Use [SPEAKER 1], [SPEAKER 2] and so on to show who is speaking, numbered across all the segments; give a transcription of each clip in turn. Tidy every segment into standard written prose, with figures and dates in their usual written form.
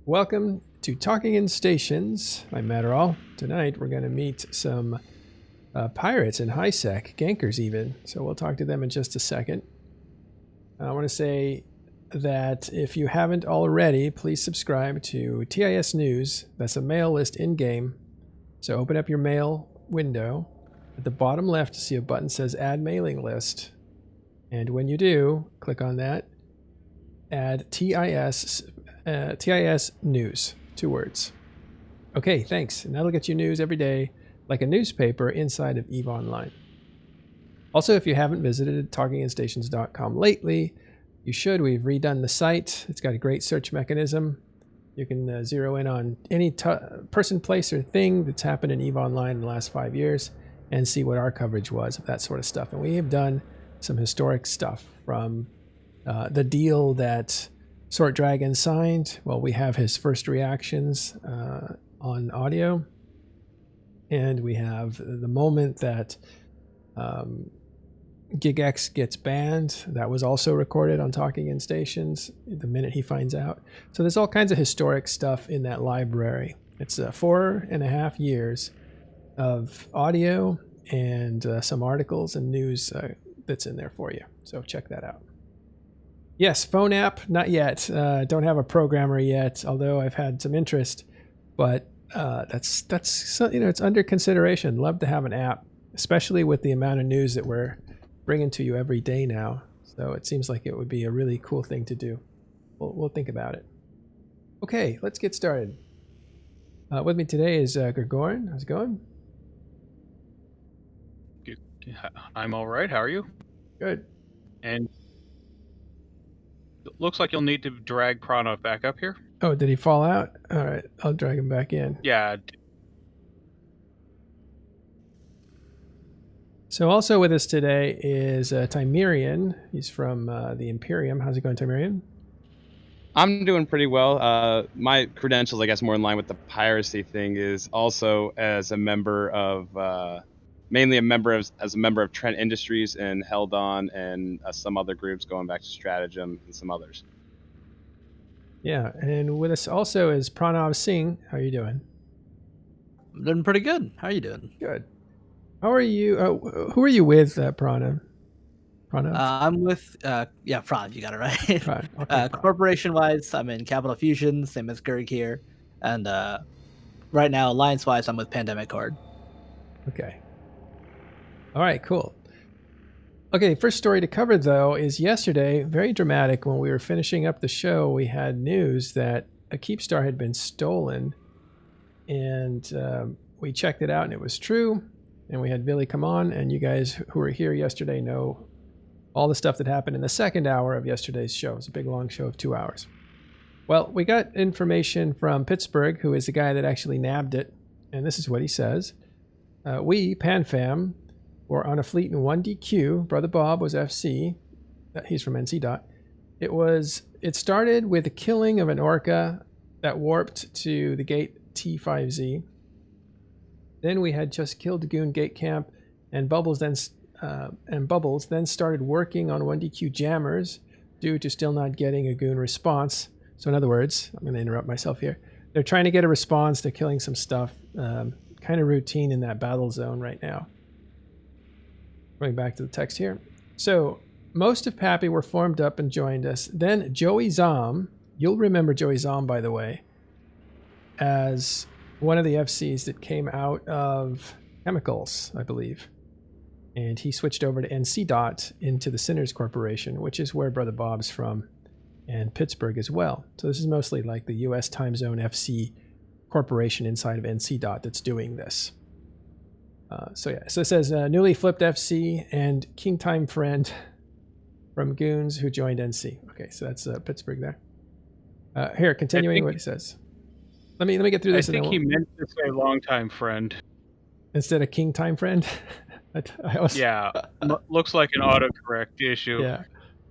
[SPEAKER 1] Welcome to Talking in Stations. I'm Matterall. Tonight we're going to meet some pirates in high sec, gankers even. So we'll talk to them in just a second. I want to say that if you haven't already, please subscribe to TIS News. That's a mail list in-game. So open up your mail window. At the bottom left, you see a button that says Add Mailing List. And when you do, click on that. Add TIS News. 2 words. Okay, thanks. And that'll get you news every day, like a newspaper inside of EVE Online. Also, if you haven't visited talkinginstations.com lately, you should. We've redone the site. It's got a great search mechanism. You can zero in on any person, place, or thing that's happened in EVE Online in the last 5 years and see what our coverage was of that sort of stuff. And we have done some historic stuff from the deal that Sword Dragon signed. Well, we have his first reactions on audio. And we have the moment that GigX gets banned. That was also recorded on Talking in Stations the minute he finds out. So there's all kinds of historic stuff in that library. It's 4.5 years of audio and some articles and news that's in there for you. So check that out. Yes, phone app, not yet. Don't have a programmer yet, although I've had some interest. But that's it's under consideration. Love to have an app, especially with the amount of news that we're bringing to you every day now. So it seems like it would be a really cool thing to do. We'll think about it. Okay, let's get started. With me today is Gregorian. How's it going?
[SPEAKER 2] I'm all right. How are you?
[SPEAKER 1] Good.
[SPEAKER 2] And it looks like you'll need to drag Pranav back up here.
[SPEAKER 1] Oh, did he fall out? All right, I'll drag him back in.
[SPEAKER 2] Yeah.
[SPEAKER 1] So also with us today is Timerian. He's from the Imperium. How's it going, Timerian?
[SPEAKER 3] I'm doing pretty well. My credentials, I guess, more in line with the piracy thing, is also as a member of, mainly as a member of Trent Industries and Held On and some other groups going back to Stratagem and some others.
[SPEAKER 1] Yeah, and with us also is Pranav Singh. How are you doing?
[SPEAKER 4] I'm doing pretty good. How are you doing?
[SPEAKER 1] Good. How are you? Who are you with, Pranav? Pranav?
[SPEAKER 4] I'm with, Pranav, you got it right.
[SPEAKER 1] Pranav. Okay.
[SPEAKER 4] Corporation-wise, I'm in Capital Fusion, same as Gurg here. And right now, Alliance-wise, I'm with Pandemic Horde.
[SPEAKER 1] Okay. All right, cool. Okay, first story to cover, though, is yesterday, very dramatic. When we were finishing up the show, we had news that a Keepstar had been stolen. And we checked it out, and it was true. And we had Billy come on, and you guys who were here yesterday know all the stuff that happened in the second hour of yesterday's show. It was a big, long show of 2 hours. Well, we got information from Pittsburgh, who is the guy that actually nabbed it. And this is what he says. We, PanFam, were on a fleet in 1DQ. Brother Bob was FC. He's from NC. It started with the killing of an orca that warped to the gate T5Z. Then we had just killed the Goon Gate Camp, and Bubbles then started working on 1DQ jammers due to still not getting a Goon response. So in other words, I'm going to interrupt myself here. They're trying to get a response. They're killing some stuff. Kind of routine in that battle zone right now. Going back to the text here. So most of Pappy were formed up and joined us. Then Joey Zom, you'll remember Joey Zom, by the way, as one of the FCs that came out of Chemicals, I believe. And he switched over to NC. Into the Sinners Corporation, which is where Brother Bob's from, and Pittsburgh as well. So this is mostly like the US time zone FC corporation inside of NC. That's doing this. So it says newly flipped FC and King Time friend from Goons who joined NC. Okay, so that's Pittsburgh there. Here, continuing what he says. Let me get through this.
[SPEAKER 2] I think he meant to say longtime friend
[SPEAKER 1] instead of King Time friend.
[SPEAKER 2] Yeah, looks like an autocorrect issue.
[SPEAKER 1] Yeah,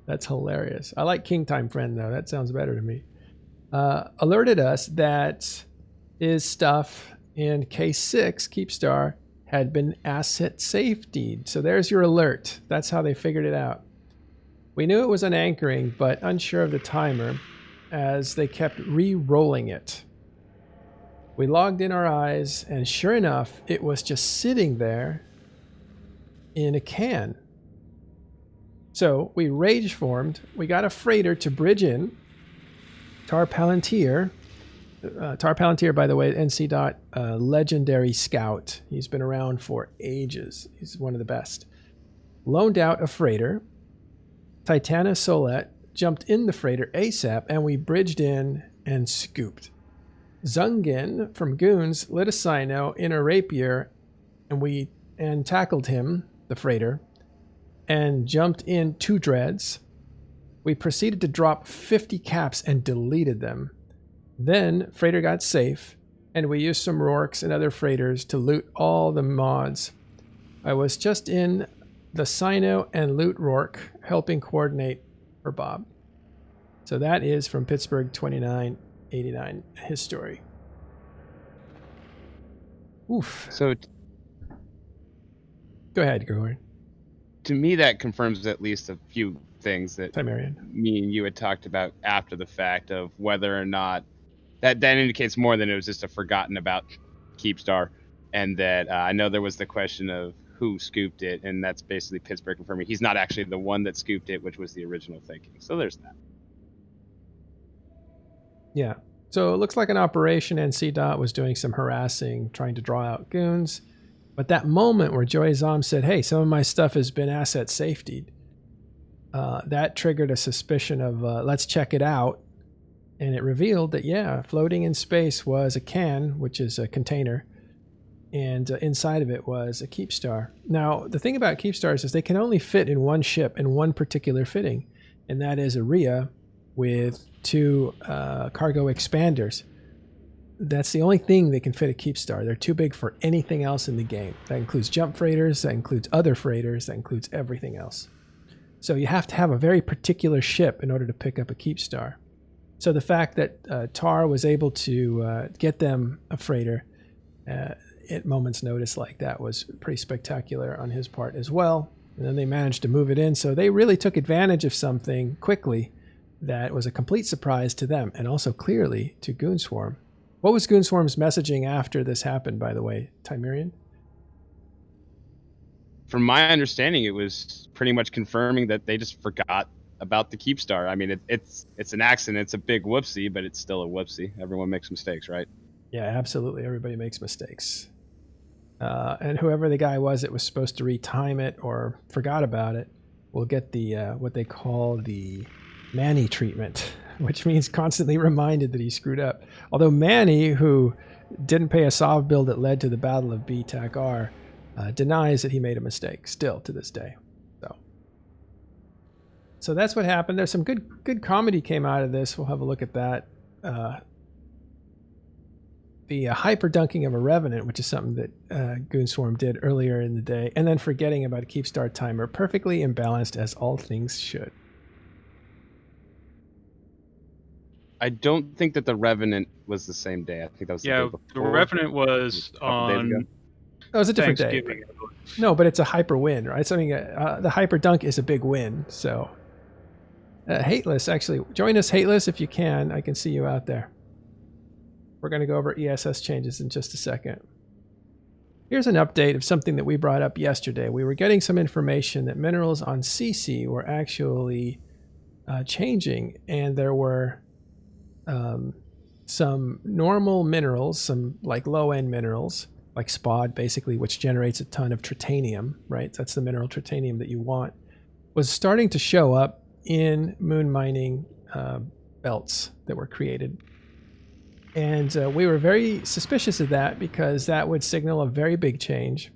[SPEAKER 1] that's hilarious. I like King Time friend though. That sounds better to me. Alerted us that his stuff in K6 Keepstar had been asset safetied. So there's your alert. That's how they figured it out. We knew it was an anchoring, but unsure of the timer. as they kept re-rolling it. We logged in our eyes, and sure enough, it was just sitting there in a can. So we rage formed. We got a freighter to bridge in. Tar Palantir, by the way, NC Dot, legendary scout. He's been around for ages. He's one of the best. Loaned out a freighter. Titana Solette jumped in the freighter ASAP, and we bridged in and scooped. Zungin from Goons lit a Sino in a rapier, and tackled him, the freighter, and jumped in 2 dreads. We proceeded to drop 50 caps and deleted them. Then freighter got safe, and we used some Rorks and other freighters to loot all the mods. I was just in the Sino and loot Rork, helping coordinate for Bob. So that is from Pittsburgh 2989 history. Oof.
[SPEAKER 3] So
[SPEAKER 1] Go ahead, Gregor.
[SPEAKER 3] to me, that confirms at least a few things that
[SPEAKER 1] Timerian.
[SPEAKER 3] me and you had talked about after the fact of whether or not that indicates more than it was just a forgotten about Keepstar, and that I know there was the question of who scooped it, and that's basically Pittsburgh confirming he's not actually the one that scooped it, which was the original thinking. So there's that.
[SPEAKER 1] Yeah. So it looks like an operation, and C-Dot was doing some harassing, trying to draw out goons. But that moment where Joey Zom said, hey, some of my stuff has been asset safetied, that triggered a suspicion of, let's check it out. And it revealed that, yeah, floating in space was a can, which is a container, and inside of it was a Keepstar. Now, the thing about Keepstars is they can only fit in one ship in one particular fitting, and that is a Rhea with 2 cargo expanders. That's the only thing that can fit a Keepstar. They're too big for anything else in the game. That includes jump freighters, that includes other freighters, that includes everything else. So you have to have a very particular ship in order to pick up a Keepstar. So the fact that Tar was able to get them a freighter at moment's notice like that was pretty spectacular on his part as well. And then they managed to move it in. So they really took advantage of something quickly that was a complete surprise to them, and also clearly to Goonswarm. What was Goonswarm's messaging after this happened, by the way, Timerian?
[SPEAKER 3] From my understanding, it was pretty much confirming that they just forgot about the Keepstar. I mean, it's an accident. It's a big whoopsie, but it's still a whoopsie. Everyone makes mistakes, right?
[SPEAKER 1] Yeah, absolutely. Everybody makes mistakes. And whoever the guy was that was supposed to retime it or forgot about it will get the what they call the Manny treatment, which means constantly reminded that he screwed up. Although Manny, who didn't pay a SOV bill that led to the Battle of B-TAC-R, denies that he made a mistake still to this day. So that's what happened. There's some good comedy came out of this. We'll have a look at that. The hyper dunking of a Revenant, which is something that Goonswarm did earlier in the day, and then forgetting about a Keepstar timer, perfectly imbalanced as all things should.
[SPEAKER 3] I don't think that the Revenant was the same day. I think that was the day before.
[SPEAKER 2] The Revenant was on.
[SPEAKER 1] Oh, it was a different day. No, but it's a hyper win, right? Something. The hyper dunk is a big win. So, Hateless, actually, join us, Hateless, if you can. I can see you out there. We're going to go over ESS changes in just a second. Here's an update of something that we brought up yesterday. We were getting some information that minerals on CC were actually changing, and there were some normal minerals, some like low-end minerals, like SPOD, basically, which generates a ton of tritanium, right? That's the mineral tritanium that you want, was starting to show up in moon mining belts that were created. And we were very suspicious of that because that would signal a very big change.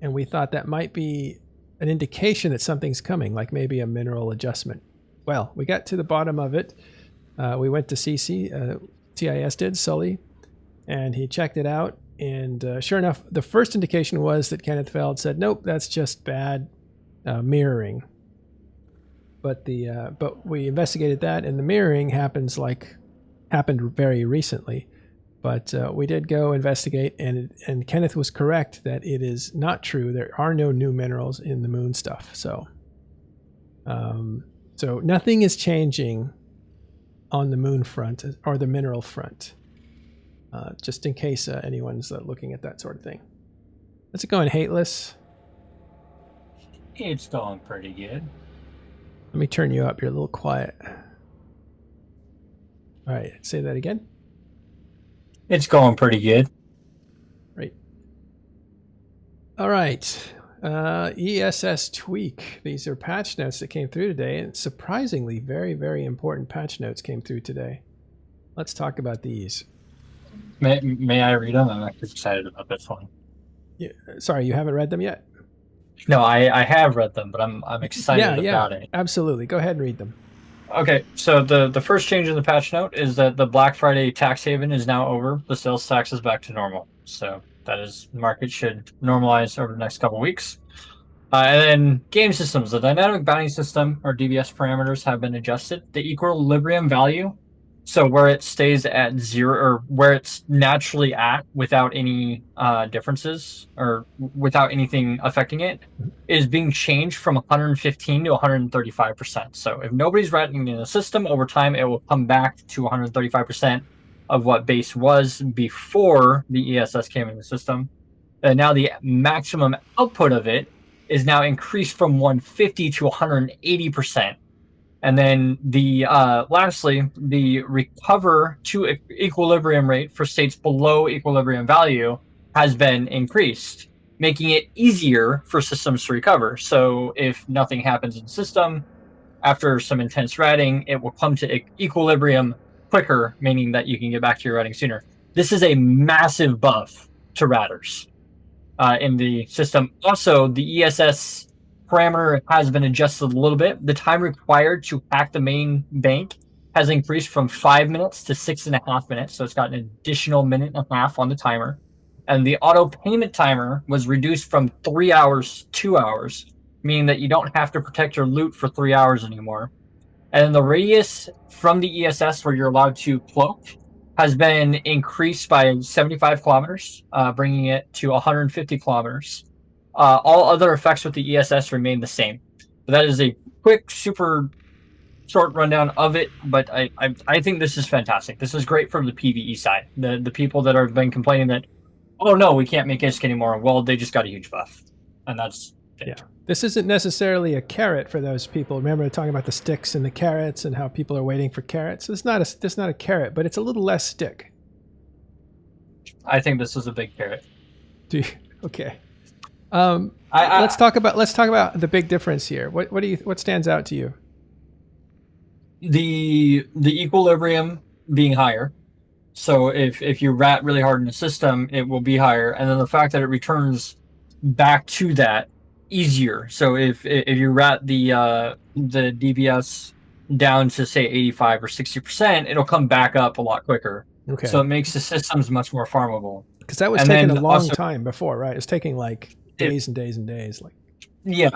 [SPEAKER 1] And we thought that might be an indication that something's coming, like maybe a mineral adjustment. Well, we got to the bottom of it. We went to CC, TIS did, Sully, and he checked it out. And sure enough, the first indication was that Kenneth Feld said, nope, that's just bad mirroring. But we investigated that, and the mirroring happened very recently. But we did go investigate, and Kenneth was correct that it is not true. There are no new minerals in the moon stuff. So nothing is changing on the moon front or the mineral front, just in case anyone's looking at that sort of thing. How's it going, Hateless?
[SPEAKER 5] It's going pretty good.
[SPEAKER 1] Let me turn you up. You're a little quiet. All right, say that again.
[SPEAKER 5] It's going pretty good.
[SPEAKER 1] Right. All right. ESS tweak. These are patch notes that came through today, and surprisingly, very, very important patch notes came through today. Let's talk about these.
[SPEAKER 5] May I read them? I'm actually excited about this one.
[SPEAKER 1] Yeah, sorry, you haven't read them yet?
[SPEAKER 5] No, I have read them, but I'm excited about it.
[SPEAKER 1] Absolutely. Go ahead and read them.
[SPEAKER 5] Okay, so the first change in the patch note is that the Black Friday tax haven is now over. The sales tax is back to normal. So that is, the market should normalize over the next couple weeks. And then game systems. The dynamic bounty system, or DBS parameters, have been adjusted. The equilibrium value, so where it stays at 0, or where it's naturally at without any differences, or without anything affecting it, is being changed from 115 to 135%. So if nobody's ratting in the system, over time it will come back to 135% of what base was before the ESS came in the system. And now the maximum output of it is now increased from 150 to 180%. And then the lastly, the recover to equilibrium rate for states below equilibrium value has been increased, making it easier for systems to recover. So if nothing happens in the system, after some intense ratting, it will come to equilibrium quicker, meaning that you can get back to your ratting sooner. This is a massive buff to ratters in the system. Also, the ESS parameter has been adjusted a little bit. The time required to hack the main bank has increased from 5 minutes to 6.5 minutes. So it's got an additional 1.5 minutes on the timer. And the auto payment timer was reduced from 3 hours to 2 hours, meaning that you don't have to protect your loot for 3 hours anymore. And then the radius from the ESS where you're allowed to cloak has been increased by 75 kilometers, bringing it to 150 kilometers. All other effects with the ESS remain the same. But that is a quick, super short rundown of it, but I think this is fantastic. This is great from the PvE side. The people that have been complaining that, oh no, we can't make ISK anymore, well, they just got a huge buff. And that's it.
[SPEAKER 1] Yeah. This isn't necessarily a carrot for those people. Remember talking about the sticks and the carrots and how people are waiting for carrots? It's not a carrot, but it's a little less stick.
[SPEAKER 5] I think this is a big carrot.
[SPEAKER 1] Okay. Let's talk about the big difference here. What stands out to you?
[SPEAKER 5] The equilibrium being higher. So if you rat really hard in the system, it will be higher, and then the fact that it returns back to that easier. So if you rat the DBS down to say 85 or 60%, it'll come back up a lot quicker.
[SPEAKER 1] Okay.
[SPEAKER 5] So it makes the systems much more farmable.
[SPEAKER 1] Because that was taking a long time before, right? It's taking like days and days and days. Like.
[SPEAKER 5] Yeah.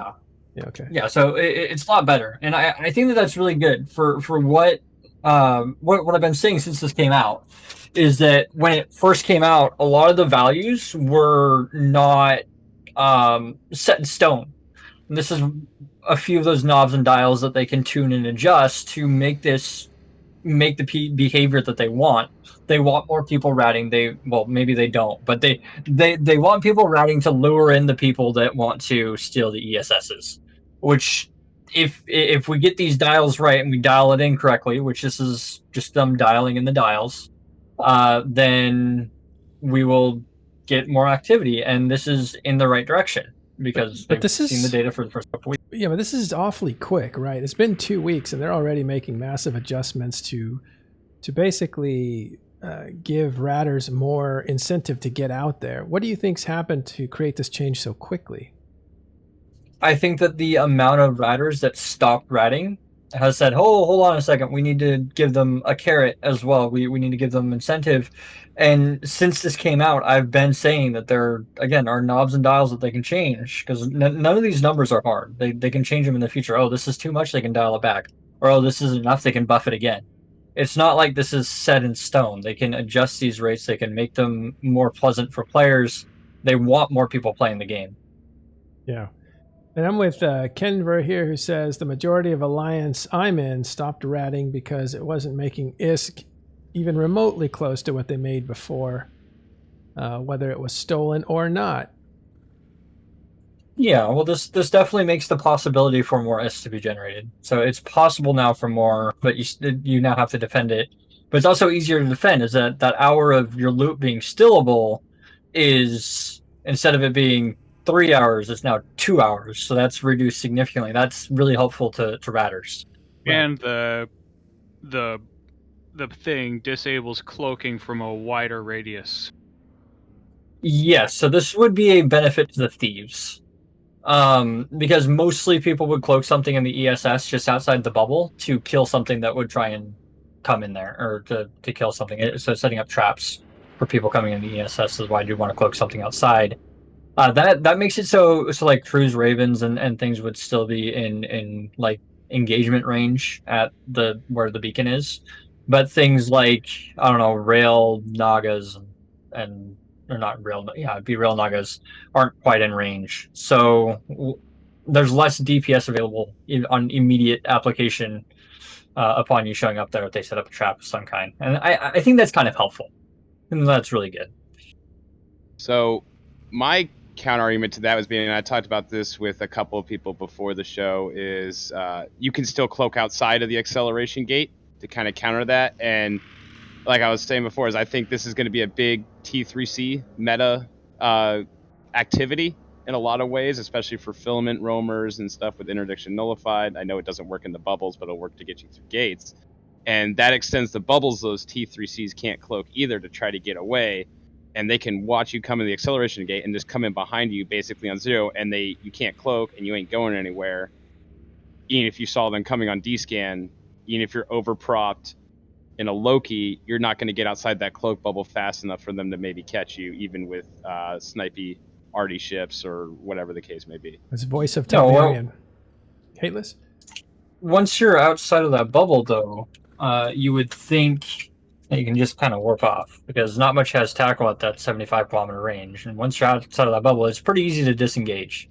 [SPEAKER 1] Yeah. Okay.
[SPEAKER 5] Yeah. So it's a lot better, and I think that's really good for what I've been saying since this came out is that when it first came out, a lot of the values were not set in stone. And this is a few of those knobs and dials that they can tune and adjust to make the behavior that they want. They want more people ratting. Maybe they don't, but they want people ratting to lure in the people that want to steal the ESSs. Which, if we get these dials right and we dial it in correctly, which this is just them dialing in the dials, then we will get more activity, and this is in the right direction because they've seen the data for the first couple weeks.
[SPEAKER 1] Yeah, but this is awfully quick, right? It's been 2 weeks, and they're already making massive adjustments to basically give ratters more incentive to get out there. What do you think's happened to create this change so quickly?
[SPEAKER 5] I think that the amount of ratters that stopped ratting has said, "Oh, hold on a second. We need to give them a carrot as well. We need to give them incentive." And since this came out, I've been saying that there, again, are knobs and dials that they can change because none of these numbers are hard. They can change them in the future. Oh, this is too much. They can dial it back. Or, oh, this isn't enough. They can buff it again. It's not like this is set in stone. They can adjust these rates. They can make them more pleasant for players. They want more people playing the game.
[SPEAKER 1] Yeah. And I'm with Kenver here, who says the majority of Alliance I'm in stopped ratting because it wasn't making ISK even remotely close to what they made before, whether it was stolen or not.
[SPEAKER 5] Yeah, well, this definitely makes the possibility for more S to be generated. So it's possible now for more, but you now have to defend it. But it's also easier to defend. Is that hour of your loot being stillable is, instead of it being 3 hours, it's now 2 hours. So that's reduced significantly. That's really helpful to ratters.
[SPEAKER 2] And the thing disables cloaking from a wider radius.
[SPEAKER 5] Yes, so this would be a benefit to the thieves. Because mostly people would cloak something in the ESS just outside the bubble to kill something that would try and come in there, or to kill something. So setting up traps for people coming in the ESS is why I do want to cloak something outside. That makes it so like cruise ravens and things would still be in like engagement range at where the beacon is, but things like, I don't know, rail nagas and or not rail, yeah, it'd be rail nagas aren't quite in range. So there's less DPS available on immediate application upon you showing up there if they set up a trap of some kind. And I think that's kind of helpful. And that's really good.
[SPEAKER 3] So my counter argument to that was being, and I talked about this with a couple of people before the show, is you can still cloak outside of the acceleration gate to kind of counter that. And like I was saying before, is I think this is going to be a big T3C meta activity in a lot of ways, especially for filament roamers and stuff with interdiction nullified. I know it doesn't work in the bubbles, but it'll work to get you through gates. And that extends the bubbles those T3Cs can't cloak either to try to get away. And they can watch you come in the acceleration gate and just come in behind you basically on zero, and you can't cloak and you ain't going anywhere. Even if you saw them coming on D-scan, even if you're overpropped in a Loki, you're not going to get outside that cloak bubble fast enough for them to maybe catch you, even with snipey arty ships or whatever the case may be.
[SPEAKER 1] It's voice of Tiberian. Hateless?
[SPEAKER 5] Once you're outside of that bubble, though, you would think that you can just kind of warp off, because not much has tackle at that 75 kilometer range. And once you're outside of that bubble, it's pretty easy to disengage.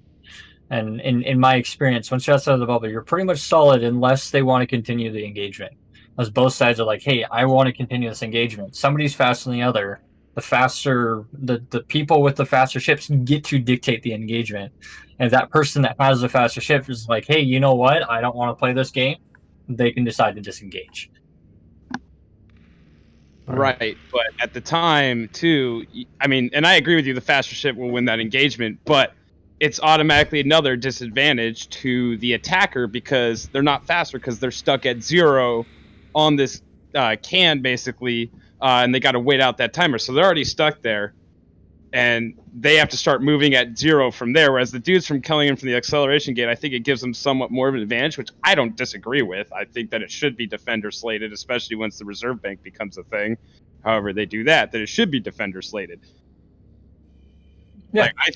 [SPEAKER 5] And in my experience, once you're outside of the bubble, you're pretty much solid unless they want to continue the engagement. As both sides are like, hey, I want to continue this engagement. Somebody's faster than the other. The faster, the people with the faster ships get to dictate the engagement. And that person that has the faster ship is like, hey, you know what? I don't want to play this game. They can decide to disengage.
[SPEAKER 3] Right, but at the time, too, I mean, and I agree with you, the faster ship will win that engagement, but it's automatically another disadvantage to the attacker because they're not faster because they're stuck at zero on this can, basically, and they got to wait out that timer. So they're already stuck there, and they have to start moving at zero from there, whereas the dudes from killing in from the acceleration gate, I think it gives them somewhat more of an advantage, which I don't disagree with. I think that it should be defender slated, especially once the reserve bank becomes a thing. However they do that it should be defender slated.
[SPEAKER 5] Yeah,
[SPEAKER 3] I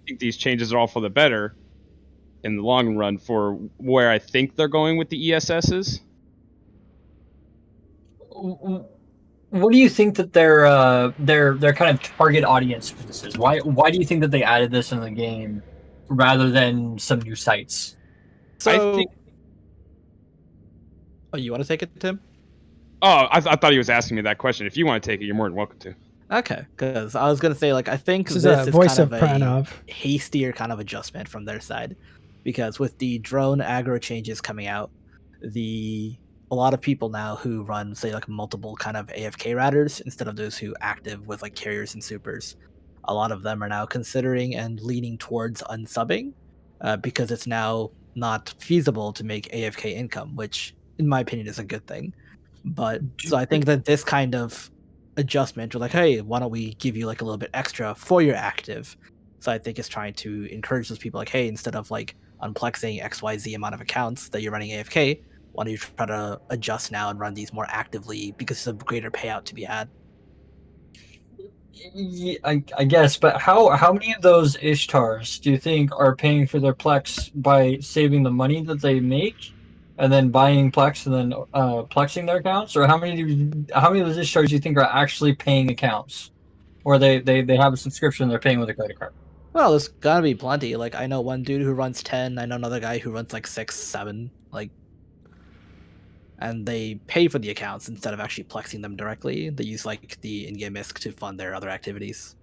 [SPEAKER 3] think these changes are all for the better in the long run for where I think they're going with the ESSs.
[SPEAKER 5] What do you think that their kind of target audience for this is? Why do you think that they added this in the game rather than some new sites?
[SPEAKER 4] So, you want to take it, Tim?
[SPEAKER 3] Oh, I thought he was asking me that question. If you want to take it, you're more than welcome to.
[SPEAKER 4] Okay, because I was gonna say, like, I think
[SPEAKER 1] this
[SPEAKER 4] is
[SPEAKER 1] voice
[SPEAKER 4] kind
[SPEAKER 1] of
[SPEAKER 4] of
[SPEAKER 1] Pranav.
[SPEAKER 4] a hastier kind of adjustment from their side, because with the drone aggro changes coming out, a lot of people now who run, say, like multiple kind of AFK routers instead of those who active with like carriers and supers, a lot of them are now considering and leaning towards unsubbing because it's now not feasible to make AFK income, which in my opinion is a good thing. But so I think that this kind of adjustment, or like, hey, why don't we give you like a little bit extra for your active? So I think it's trying to encourage those people, like, hey, instead of like unplexing XYZ amount of accounts that you're running AFK, why don't you try to adjust now and run these more actively because there's a greater payout to be had?
[SPEAKER 5] Yeah, I guess, but how many of those Ishtars do you think are paying for their Plex by saving the money that they make and then buying Plex and then plexing their accounts? Or how many of those Ishtars do you think are actually paying accounts? Or they have a subscription, they're paying with a credit card?
[SPEAKER 4] Well, there's gotta be plenty. Like, I know one dude who runs 10. I know another guy who runs like 6, 7. Like, and they pay for the accounts instead of actually plexing them directly. They use like the in-game ISK to fund their other activities.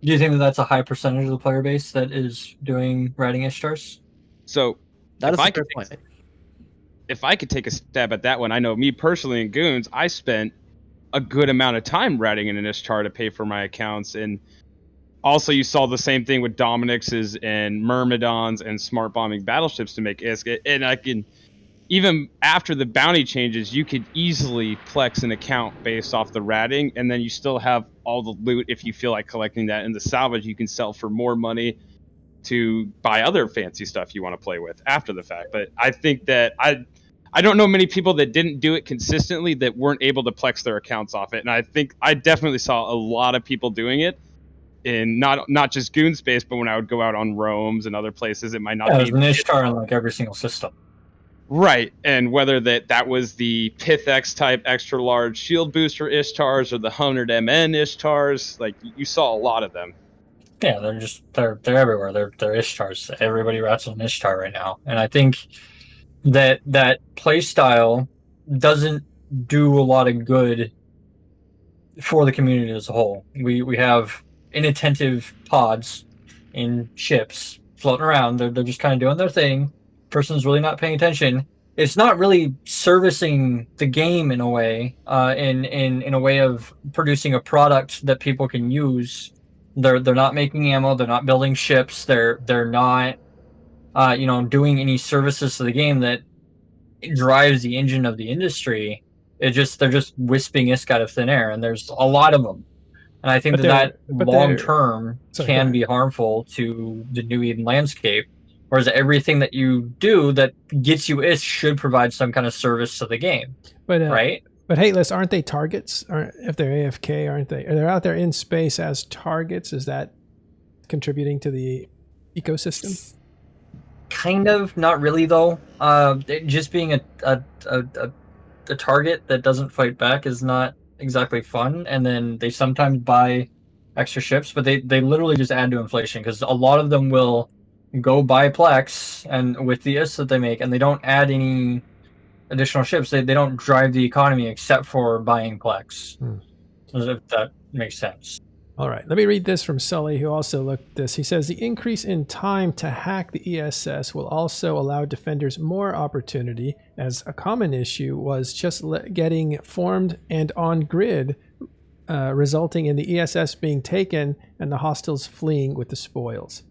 [SPEAKER 5] Do you think that that's a high percentage of the player base that is doing writing Ishtars?
[SPEAKER 3] So
[SPEAKER 4] That
[SPEAKER 3] if
[SPEAKER 4] is
[SPEAKER 3] I
[SPEAKER 4] a fair
[SPEAKER 3] could
[SPEAKER 4] point.
[SPEAKER 3] if I could take a stab at that one, I know me personally in Goons, I spent a good amount of time writing in an Ishtar to pay for my accounts. And also you saw the same thing with Dominix's and Myrmidons and smart bombing battleships to make ISK. And I can, even after the bounty changes, you could easily plex an account based off the ratting, and then you still have all the loot if you feel like collecting that in the salvage. You can sell for more money to buy other fancy stuff you want to play with after the fact. But I think that I don't know many people that didn't do it consistently that weren't able to plex their accounts off it. And I think I definitely saw a lot of people doing it in not just Goon space, but when I would go out on roams and other places, it might not
[SPEAKER 5] There's
[SPEAKER 3] be
[SPEAKER 5] an Ishtar in like every single system.
[SPEAKER 3] right. And whether that was the Pith-X type extra large shield booster Ishtars or the 100 MN Ishtars, like you saw a lot of them.
[SPEAKER 5] Yeah, they're everywhere. They're Ishtars. Everybody rats an Ishtar right now, and I think that play style doesn't do a lot of good for the community as a whole. We have inattentive pods in ships floating around. They're just kind of doing their thing. Person's really not paying attention. It's not really servicing the game in a way, in a way of producing a product that people can use. They're not making ammo. They're not building ships. They're not, doing any services to the game that drives the engine of the industry. They're just wisping ISK out of thin air, and there's a lot of them. And I think that long term can be harmful to the New Eden landscape. Whereas everything that you do that gets you ISK should provide some kind of service to the game, right?
[SPEAKER 1] But Hateless, aren't they targets? If they're AFK, aren't they? They're out there in space as targets. Is that contributing to the ecosystem?
[SPEAKER 5] Kind of, not really though. Just being a target that doesn't fight back is not exactly fun. And then they sometimes buy extra ships, but they literally just add to inflation because a lot of them will go buy Plex and with the ISK that they make, and they don't add any additional ships. They don't drive the economy except for buying Plex. If that makes sense.
[SPEAKER 1] All right, let me read this from Sully, who also looked at this. He says, the increase in time to hack the ESS will also allow defenders more opportunity, as a common issue was just getting formed and on grid, resulting in the ESS being taken and the hostiles fleeing with the spoils.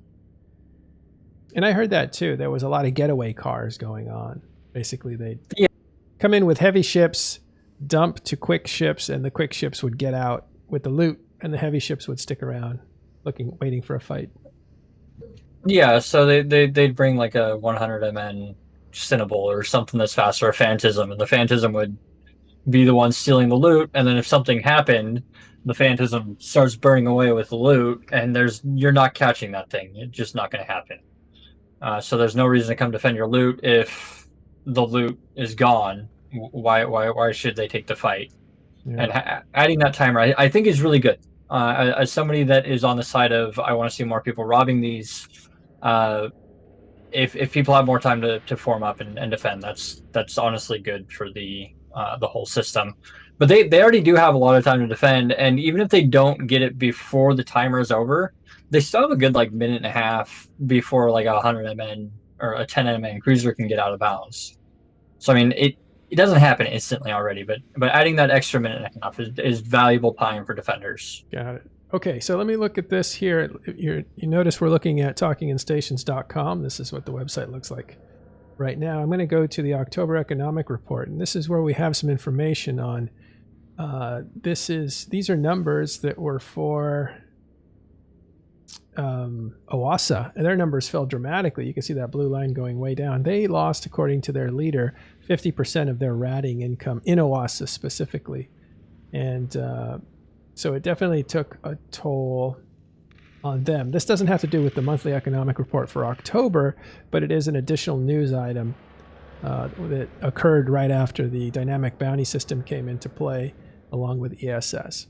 [SPEAKER 1] And I heard that too. There was a lot of getaway cars going on. Basically, they'd come in with heavy ships, dump to quick ships, and the quick ships would get out with the loot, and the heavy ships would stick around, waiting for a fight.
[SPEAKER 5] Yeah, so they'd bring like a 100 MN Cinnable or something that's faster, a Phantasm, and the Phantasm would be the one stealing the loot, and then if something happened, the Phantasm starts burning away with the loot, and you're not catching that thing. It's just not going to happen. So there's no reason to come defend your loot if the loot is gone. Why should they take the fight? Yeah. And adding that timer, I think is really good. As somebody that is on the side of I want to see more people robbing these, if people have more time to form up and defend, that's honestly good for the whole system. But they already do have a lot of time to defend, and even if they don't get it before the timer is over, they still have a good like minute and a half before like a 100 MN or a 10 MN cruiser can get out of bounds. So I mean, it doesn't happen instantly already, but adding that extra minute and a half is valuable time for defenders.
[SPEAKER 1] Got it. Okay, so let me look at this here. You notice we're looking at talkinginstations.com. This is what the website looks like right now. I'm going to go to the October Economic Report, and this is where we have some information on. These are numbers that were for Oasa, and their numbers fell dramatically. You can see that blue line going way down. They lost, according to their leader, 50% of their ratting income in Oasa specifically, and so it definitely took a toll on them. This doesn't have to do with the monthly economic report for October, but it is an additional news item that occurred right after the dynamic bounty system came into play along with ESS.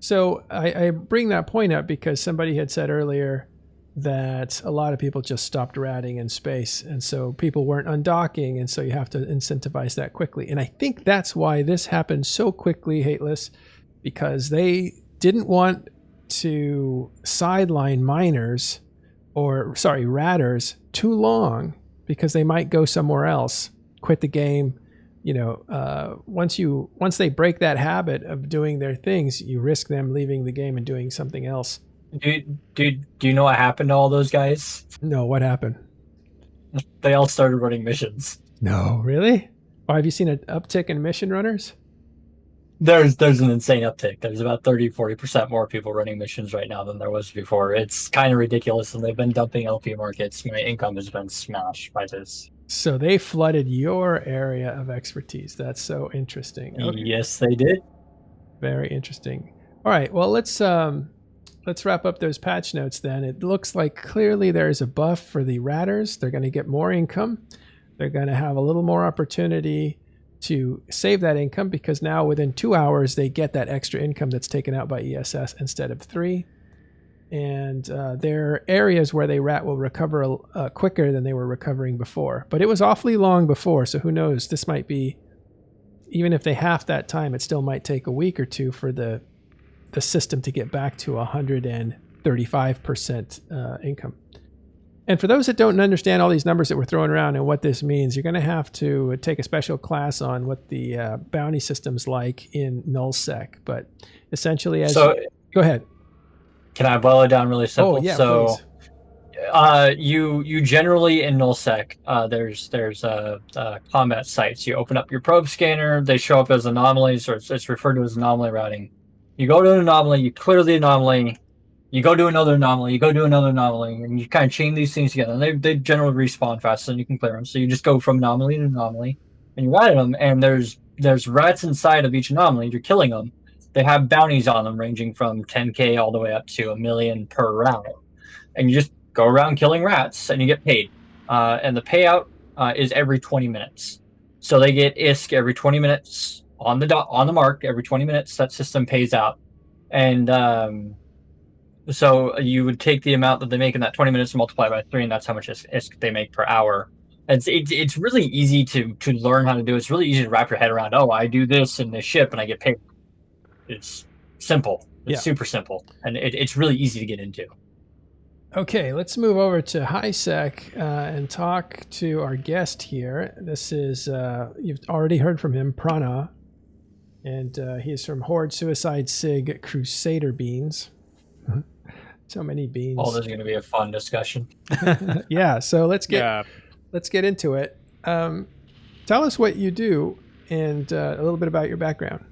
[SPEAKER 1] So I bring that point up because somebody had said earlier that a lot of people just stopped ratting in space, and so people weren't undocking, and so you have to incentivize that quickly. And I think that's why this happened so quickly, Hateless, because they didn't want to sideline miners, or sorry, ratters, too long, because they might go somewhere else, quit the game. You know, once they break that habit of doing their things, you risk them leaving the game and doing something else.
[SPEAKER 5] Do you know what happened to all those guys?
[SPEAKER 1] No, what happened?
[SPEAKER 5] They all started running missions.
[SPEAKER 1] No, really? Or have you seen an uptick in mission runners?
[SPEAKER 5] There's an insane uptick. There's about 30-40% more people running missions right now than there was before. It's kind of ridiculous, and they've been dumping LP markets. My income has been smashed by this.
[SPEAKER 1] So they flooded your area of expertise. That's so interesting. Okay.
[SPEAKER 5] Yes, they did.
[SPEAKER 1] Very interesting. All right, well, let's wrap up those patch notes then. It looks like clearly there's a buff for the ratters. They're going to get more income. They're going to have a little more opportunity to save that income, because now within 2 hours they get that extra income that's taken out by ESS instead of 3. And there are areas where they rat will recover quicker than they were recovering before. But it was awfully long before, so who knows? This might be, even if they half that time, it still might take a week or two for the system to get back to 135% income. And for those that don't understand all these numbers that we're throwing around and what this means, you're going to have to take a special class on what the bounty system's like in nullsec. But essentially, go ahead.
[SPEAKER 5] Can I boil it down really simple?
[SPEAKER 1] Oh, yeah,
[SPEAKER 5] so,
[SPEAKER 1] please.
[SPEAKER 5] You generally in nullsec, there's combat sites. You open up your probe scanner, they show up as anomalies, or it's referred to as anomaly routing. You go to an anomaly, you clear the anomaly, you go to another anomaly, you go to another anomaly, and you kind of chain these things together. And they generally respawn faster than you can clear them. So you just go from anomaly to anomaly, and you rat at them, and there's rats inside of each anomaly. You're killing them. They have bounties on them ranging from 10K all the way up to $1 million per round. And you just go around killing rats, and you get paid. And the payout is every 20 minutes. So they get ISK every 20 minutes on the mark. Every 20 minutes, that system pays out. And so you would take the amount that they make in that 20 minutes and multiply by 3, and that's how much ISK they make per hour. It's really easy to learn how to do. It's really easy to wrap your head around. Oh, I do this in this ship, and I get paid. It's simple. It's super simple, and it's really easy to get into.
[SPEAKER 1] Okay, let's move over to HiSec and talk to our guest here. This is, you've already heard from him, Pranav, and he's from Horde SIG Crusader Beans. So many beans.
[SPEAKER 5] Oh, this is going to be a fun discussion.
[SPEAKER 1] Yeah, so let's get into it. Tell us what you do and a little bit about your background.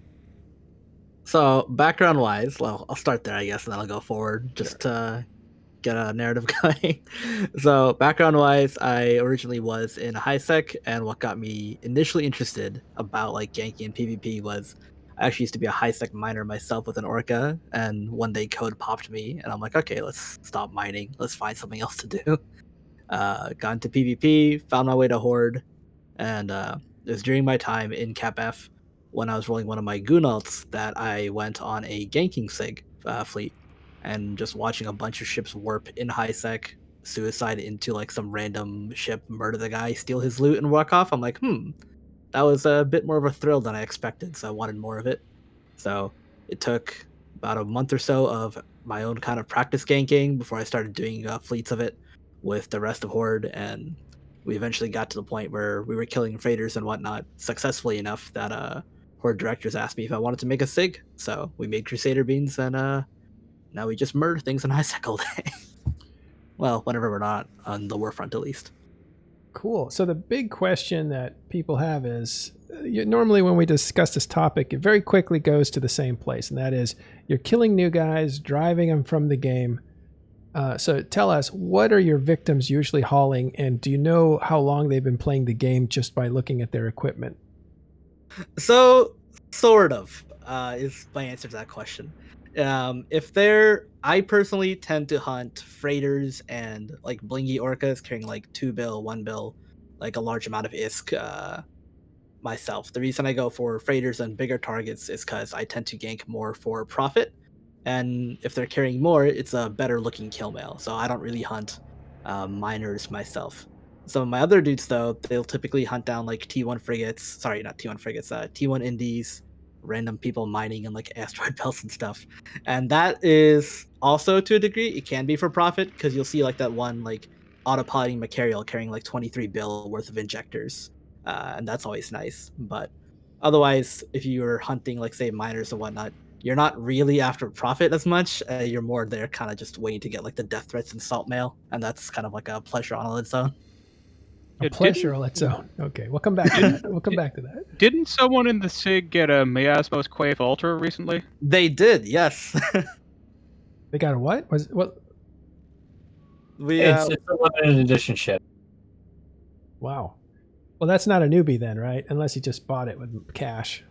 [SPEAKER 4] So background-wise, well, I'll start there, I guess, and then I'll go forward just to get a narrative going. So background-wise, I originally was in HiSec, and what got me initially interested about like ganking and PvP was I actually used to be a HiSec miner myself with an Orca, and one day code popped me, and I'm like, okay, let's stop mining. Let's find something else to do. Got into PvP, found my way to Horde, and it was during my time in Cap F when I was rolling one of my goon ults that I went on a ganking SIG fleet, and just watching a bunch of ships warp in HiSec, suicide into like some random ship, murder the guy, steal his loot, and walk off. I'm like, that was a bit more of a thrill than I expected, so I wanted more of it. So it took about a month or so of my own kind of practice ganking before I started doing fleets of it with the rest of Horde, and we eventually got to the point where we were killing freighters and whatnot successfully enough that Horde directors asked me if I wanted to make a SIG. So we made Crusader Beans, and now we just murder things in HiSec all day. Well, whenever we're not on the warfront, at least.
[SPEAKER 1] Cool. So the big question that people have is, normally when we discuss this topic, it very quickly goes to the same place, and that is you're killing new guys, driving them from the game. So tell us, what are your victims usually hauling, and do you know how long they've been playing the game just by looking at their equipment?
[SPEAKER 4] So, sort of, is my answer to that question. I personally tend to hunt freighters and like blingy orcas carrying like 2 bill, 1 bill, like a large amount of ISK myself. The reason I go for freighters and bigger targets is because I tend to gank more for profit and if they're carrying more, it's a better looking kill mail. So I don't really hunt miners myself. Some of my other dudes, though, they'll typically hunt down like T1 frigates. Sorry, not T1 frigates. T1 indies, random people mining in like asteroid belts and stuff. And that is also, to a degree, it can be for profit, because you'll see like that one like autopiloting Macarial carrying like 23 bill worth of injectors, and that's always nice. But otherwise, if you're hunting like say miners and whatnot, you're not really after profit as much. You're more there kind of just waiting to get like the death threats and salt mail, and that's kind of like a pleasure on its own.
[SPEAKER 1] A pleasure on its own. Okay, we'll come back to that. We'll come back to that.
[SPEAKER 2] Didn't someone in the SIG get a Miasmos Quave Ultra recently?
[SPEAKER 4] They did, yes.
[SPEAKER 1] They got a what? Was what?
[SPEAKER 5] It's a limited edition ship.
[SPEAKER 1] Wow. Well, that's not a newbie then, right? Unless he just bought it with cash.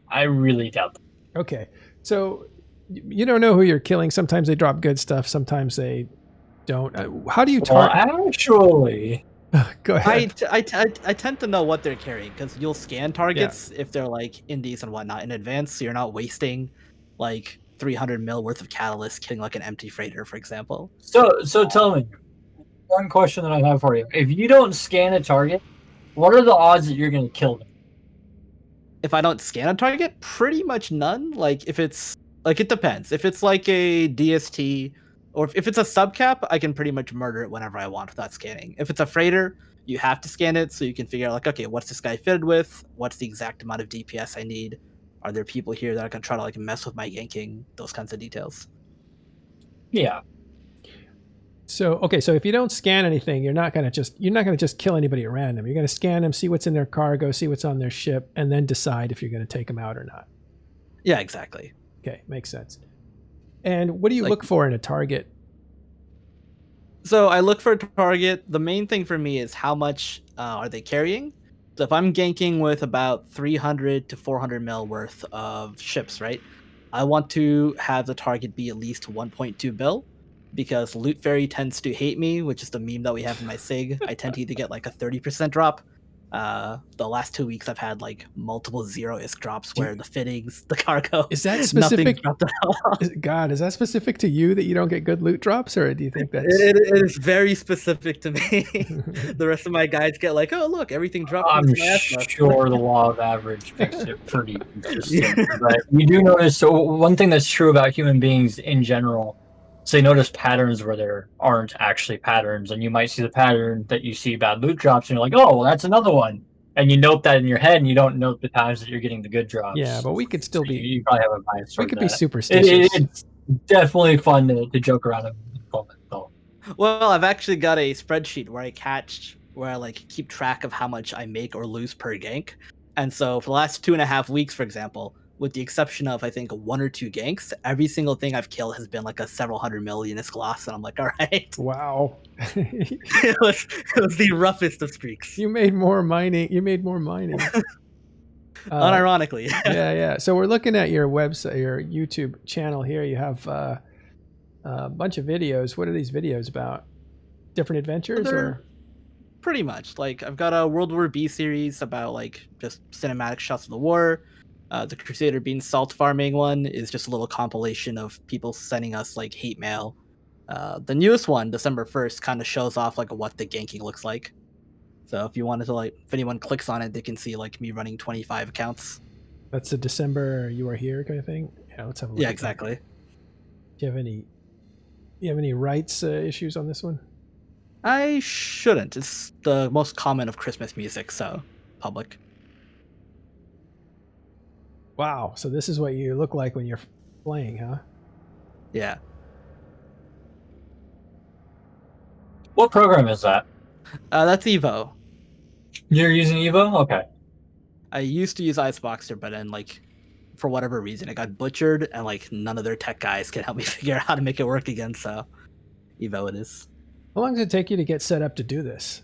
[SPEAKER 5] I really doubt that.
[SPEAKER 1] Okay, so you don't know who you're killing. Sometimes they drop good stuff. Sometimes they don't. How do you target?
[SPEAKER 5] Well, actually,
[SPEAKER 1] Go ahead.
[SPEAKER 4] I tend to know what they're carrying, because you'll scan targets if they're like indies and whatnot in advance, so you're not wasting like 300 mil worth of catalyst killing like an empty freighter, for example.
[SPEAKER 5] so tell me, one question that I have for you: if you don't scan a target, what are the odds that you're going to kill them?
[SPEAKER 4] If I don't scan a target, pretty much none. Like if it's like, it depends. If it's like a DST, or if it's a subcap, I can pretty much murder it whenever I want without scanning. If it's a freighter, you have to scan it so you can figure out like, okay, what's this guy fitted with? What's the exact amount of DPS I need? Are there people here that are gonna try to like mess with my ganking? Those kinds of details.
[SPEAKER 5] Yeah.
[SPEAKER 1] So okay, so if you don't scan anything, you're not gonna just kill anybody at random. You're gonna scan them, see what's in their cargo, see what's on their ship, and then decide if you're gonna take them out or not.
[SPEAKER 4] Yeah, exactly.
[SPEAKER 1] Okay, makes sense. And what do you
[SPEAKER 4] Like-
[SPEAKER 1] look for in a target?
[SPEAKER 4] So I look for a target. The main thing for me is how much are they carrying. So if I'm ganking with about 300 to 400 mil worth of ships, right? I want to have the target be at least 1.2 bill, because Loot Fairy tends to hate me, which is the meme that we have in my SIG. I tend to either get like a 30% drop. The last 2 weeks I've had like multiple 0-isk drops where the fittings, the cargo,
[SPEAKER 1] Is that
[SPEAKER 4] nothing
[SPEAKER 1] specific?
[SPEAKER 4] dropped at all.
[SPEAKER 1] God, is that specific to you that you don't get good loot drops, or do you think that's?
[SPEAKER 4] It is very specific to me. The rest of my guys get like, oh look, everything dropped.
[SPEAKER 5] I'm
[SPEAKER 4] from Asma.
[SPEAKER 5] sure the law of average makes it pretty consistent. But you do notice, so one thing that's true about human beings in general, so they notice patterns where there aren't actually patterns, and you might see the pattern that you see bad loot drops, and you're like, oh, well, that's another one. And you note that in your head, and you don't note the times that you're getting the good drops.
[SPEAKER 1] Yeah, but we could still
[SPEAKER 5] So
[SPEAKER 1] be.
[SPEAKER 5] You probably have a bias.
[SPEAKER 1] We
[SPEAKER 5] toward
[SPEAKER 1] could be
[SPEAKER 5] that.
[SPEAKER 1] superstitious.
[SPEAKER 5] It's definitely fun to joke around with people. So,
[SPEAKER 4] Well, I've actually got a spreadsheet where I like keep track of how much I make or lose per gank. And so for the last 2.5 weeks, for example, with the exception of I think 1 or 2 ganks, every single thing I've killed has been like a several hundred million loss, and I'm like, all right.
[SPEAKER 1] Wow.
[SPEAKER 4] it was the roughest of streaks.
[SPEAKER 1] You made more mining.
[SPEAKER 4] Unironically.
[SPEAKER 1] Yeah. So we're looking at your website, your YouTube channel here. You have a bunch of videos. What are these videos about? Different adventures, or?
[SPEAKER 4] Pretty much. Like I've got a World War B series about like just cinematic shots of the war. The Crusader Beans salt farming one is just a little compilation of people sending us like hate mail. The newest one, December 1st, kind of shows off like what the ganking looks like. So if you wanted to like, if anyone clicks on it, they can see like me running 25 accounts.
[SPEAKER 1] That's the December you are here kind of thing. Yeah, let's have a look.
[SPEAKER 4] Yeah,
[SPEAKER 1] at
[SPEAKER 4] exactly.
[SPEAKER 1] that. Do you have any rights issues on this one?
[SPEAKER 4] I shouldn't. It's the most common of Christmas music, so public.
[SPEAKER 1] Wow. So this is what you look like when you're playing, huh?
[SPEAKER 4] Yeah.
[SPEAKER 5] what program is that?
[SPEAKER 4] That's Evo.
[SPEAKER 5] You're using Evo? Okay.
[SPEAKER 4] I used to use Iceboxer, but then like for whatever reason it got butchered, and like none of their tech guys can help me figure out how to make it work again. So Evo it is.
[SPEAKER 1] How long does it take you to get set up to do this?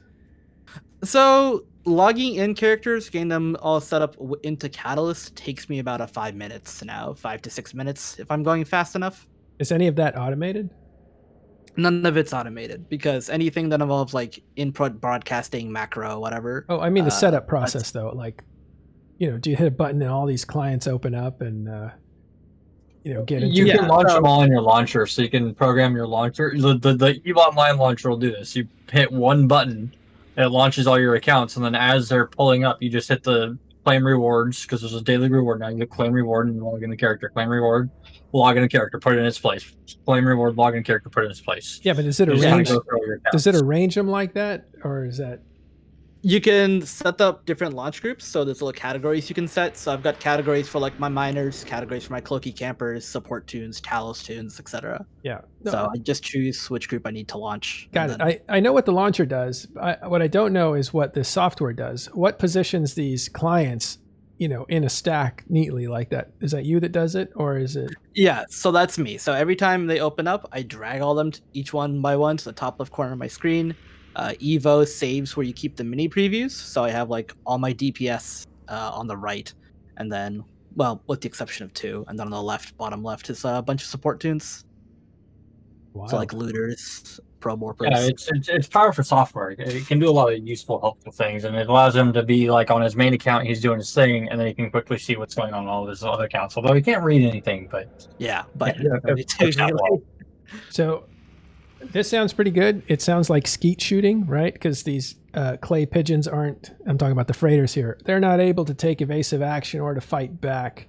[SPEAKER 4] So logging in characters, getting them all set up into Catalyst takes me about 5 minutes now, 5 to 6 minutes if I'm going fast enough.
[SPEAKER 1] Is any of that automated?
[SPEAKER 4] None of it's automated, because anything that involves like input broadcasting, macro, whatever.
[SPEAKER 1] Oh, I mean the setup process though. Like, do you hit a button and all these clients open up and? get into.
[SPEAKER 5] You
[SPEAKER 4] Yeah,
[SPEAKER 5] can launch
[SPEAKER 4] so-
[SPEAKER 5] them all in your launcher, so you can program your launcher. The EVE Online launcher will do this. You hit one button, it launches all your accounts, and then as they're pulling up, you just hit the claim rewards, because there's a daily reward now. You get claim reward and log in the character. Claim reward, log in the character, put it in its place. Claim reward, log in character, put it in its place.
[SPEAKER 1] Yeah, but does it
[SPEAKER 5] You just kinda
[SPEAKER 1] arrange?
[SPEAKER 5] go through all your
[SPEAKER 1] Does it
[SPEAKER 5] accounts.
[SPEAKER 1] arrange them like that, or is that?
[SPEAKER 4] You can set up different launch groups, so there's little categories you can set. So I've got categories for like my miners, categories for my cloaky campers, support tunes, Talos tunes, etc.
[SPEAKER 1] Yeah.
[SPEAKER 4] So I just choose which group I need to launch.
[SPEAKER 1] Got
[SPEAKER 4] and
[SPEAKER 1] it.
[SPEAKER 4] then-
[SPEAKER 1] I know what the launcher does. What I don't know is what the software does. What positions these clients, in a stack neatly like that? Is that you that does it, or is it?
[SPEAKER 4] Yeah, so that's me. So every time they open up, I drag all them each one by one to the top left corner of my screen. Evo saves where you keep the mini previews. So I have like all my DPS on the right, and then, well, with the exception of 2, and then on the left, bottom left, is a bunch of support tunes.
[SPEAKER 1] Wow.
[SPEAKER 4] So like looters, pro morpers.
[SPEAKER 5] Yeah, it's powerful software. It can do a lot of useful, helpful things, and it allows him to be like on his main account, he's doing his thing, and then he can quickly see what's going on all of his other accounts. Although he can't read anything, but
[SPEAKER 4] Yeah, but
[SPEAKER 5] Yeah,
[SPEAKER 4] it's
[SPEAKER 5] it works out
[SPEAKER 4] usually-
[SPEAKER 5] well.
[SPEAKER 1] So this sounds pretty good. It sounds like skeet shooting, right? Because these clay pigeons aren't, I'm talking about the freighters here, they're not able to take evasive action or to fight back.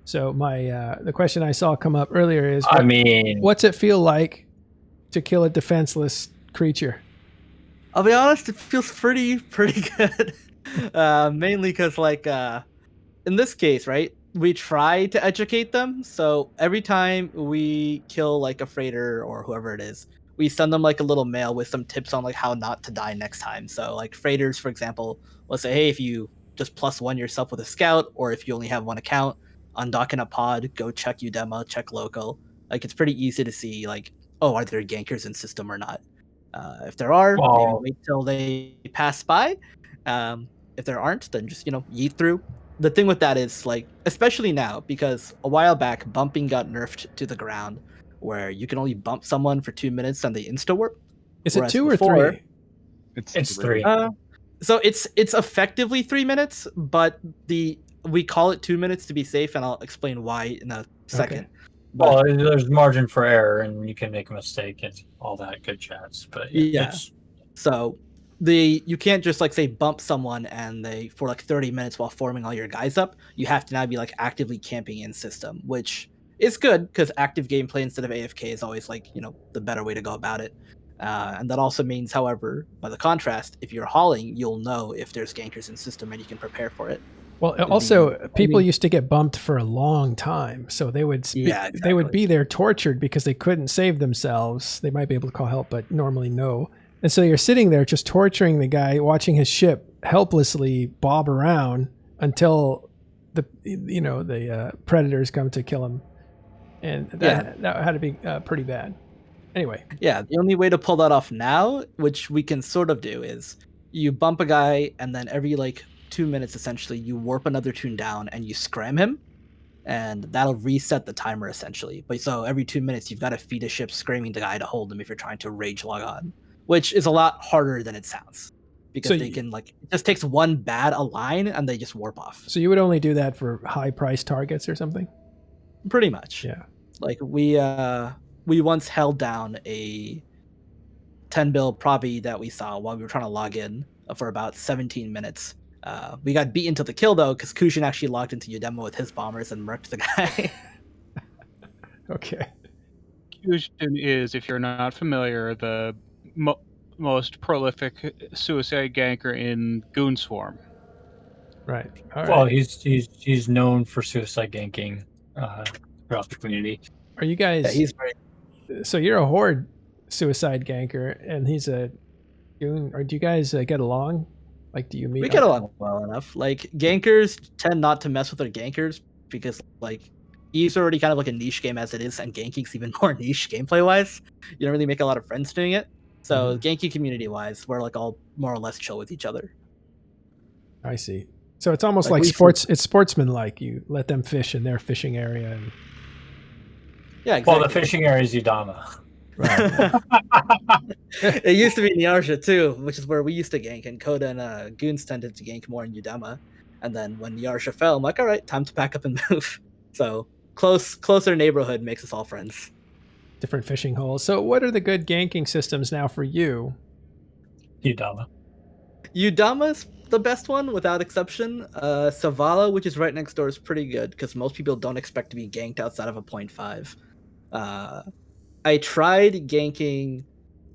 [SPEAKER 1] So the question I saw come up earlier is,
[SPEAKER 5] I mean,
[SPEAKER 1] what's it feel like to kill a defenseless creature?
[SPEAKER 4] I'll be honest, it feels pretty good. Mainly because in this case, right, we try to educate them. So every time we kill like a freighter or whoever it is, we send them like a little mail with some tips on like how not to die next time. So like freighters, for example, will say, hey, if you just +1 yourself with a scout, or if you only have one account, undock in a pod, go check Udema, check local. Like it's pretty easy to see like, oh, are there gankers in system or not? If there are, maybe
[SPEAKER 5] Well-
[SPEAKER 4] wait till they pass by. If there aren't, then just yeet through. The thing with that is like, especially now, because a while back bumping got nerfed to the ground, where you can only bump someone for 2 minutes and they insta warp.
[SPEAKER 1] Is it
[SPEAKER 4] Whereas
[SPEAKER 1] 2 or
[SPEAKER 4] before-
[SPEAKER 1] 3?
[SPEAKER 5] it's 3.
[SPEAKER 4] So it's effectively 3 minutes, but we call it 2 minutes to be safe, and I'll explain why in a second.
[SPEAKER 5] Well, there's margin for error, and you can make a mistake and all that good chats. But
[SPEAKER 4] Yeah.
[SPEAKER 5] it's,
[SPEAKER 4] So you can't just like say bump someone and they for like 30 minutes while forming all your guys up. You have to now be like actively camping in system, which is good because active gameplay instead of AFK is always like the better way to go about it. And that also means, however, by the contrast, if you're hauling, you'll know if there's gankers in system and you can prepare for it.
[SPEAKER 1] Well, also, people used to get bumped for a long time, so they would they would be there tortured because they couldn't save themselves. They might be able to call help, but normally no. And so you're sitting there just torturing the guy, watching his ship helplessly bob around until the predators come to kill him, and that had to be pretty bad. Anyway,
[SPEAKER 4] yeah, the only way to pull that off now, which we can sort of do, is you bump a guy and then every 2 minutes essentially you warp another tune down and you scram him, and that'll reset the timer essentially. But so every 2 minutes you've got to feed a ship screaming the guy to hold him if you're trying to rage log on, which is a lot harder than it sounds, because
[SPEAKER 1] So
[SPEAKER 4] they can it just takes one bad align and they just warp off.
[SPEAKER 1] so you would only do that for high price targets or something?
[SPEAKER 4] Pretty much.
[SPEAKER 1] Yeah.
[SPEAKER 4] Like we once held down a 10 bill provi that we saw while we were trying to log in for about 17 minutes. We got beaten to the kill though, because Kushin actually logged into Udema with his bombers and murked the guy.
[SPEAKER 1] Okay.
[SPEAKER 2] Fusion is, if you're not familiar, the most prolific suicide ganker in Goon Swarm.
[SPEAKER 1] Right. All
[SPEAKER 5] well,
[SPEAKER 1] right.
[SPEAKER 5] he's known for suicide ganking throughout the community.
[SPEAKER 1] Are you guys?
[SPEAKER 4] Yeah, he's very
[SPEAKER 1] So you're a Horde suicide ganker, and he's a goon. Or do you guys get along? Like, do you meet?
[SPEAKER 4] we get along well enough. Like gankers tend not to mess with their gankers because Eve's already kind of like a niche game as it is, and ganking's even more niche gameplay wise. You don't really make a lot of friends doing it. So ganking community wise, we're all more or less chill with each other.
[SPEAKER 1] I see. So it's almost
[SPEAKER 4] Like
[SPEAKER 1] like
[SPEAKER 4] we
[SPEAKER 1] sports. It's sportsman-like. You let them fish in their fishing area. And,
[SPEAKER 4] Yeah, exactly.
[SPEAKER 5] Well, the fishing area is Udama.
[SPEAKER 4] It used to be Nyarsha too, which is where we used to gank, and Koda and Goons tended to gank more in Udema. And then when Nyarsha fell, I'm like, all right, time to pack up and move. So closer neighborhood makes us all friends.
[SPEAKER 1] Different fishing holes. So what are the good ganking systems now for you?
[SPEAKER 5] Udama.
[SPEAKER 4] Udama's the best one without exception. Savala, which is right next door, is pretty good because most people don't expect to be ganked outside of a 0.5. I tried ganking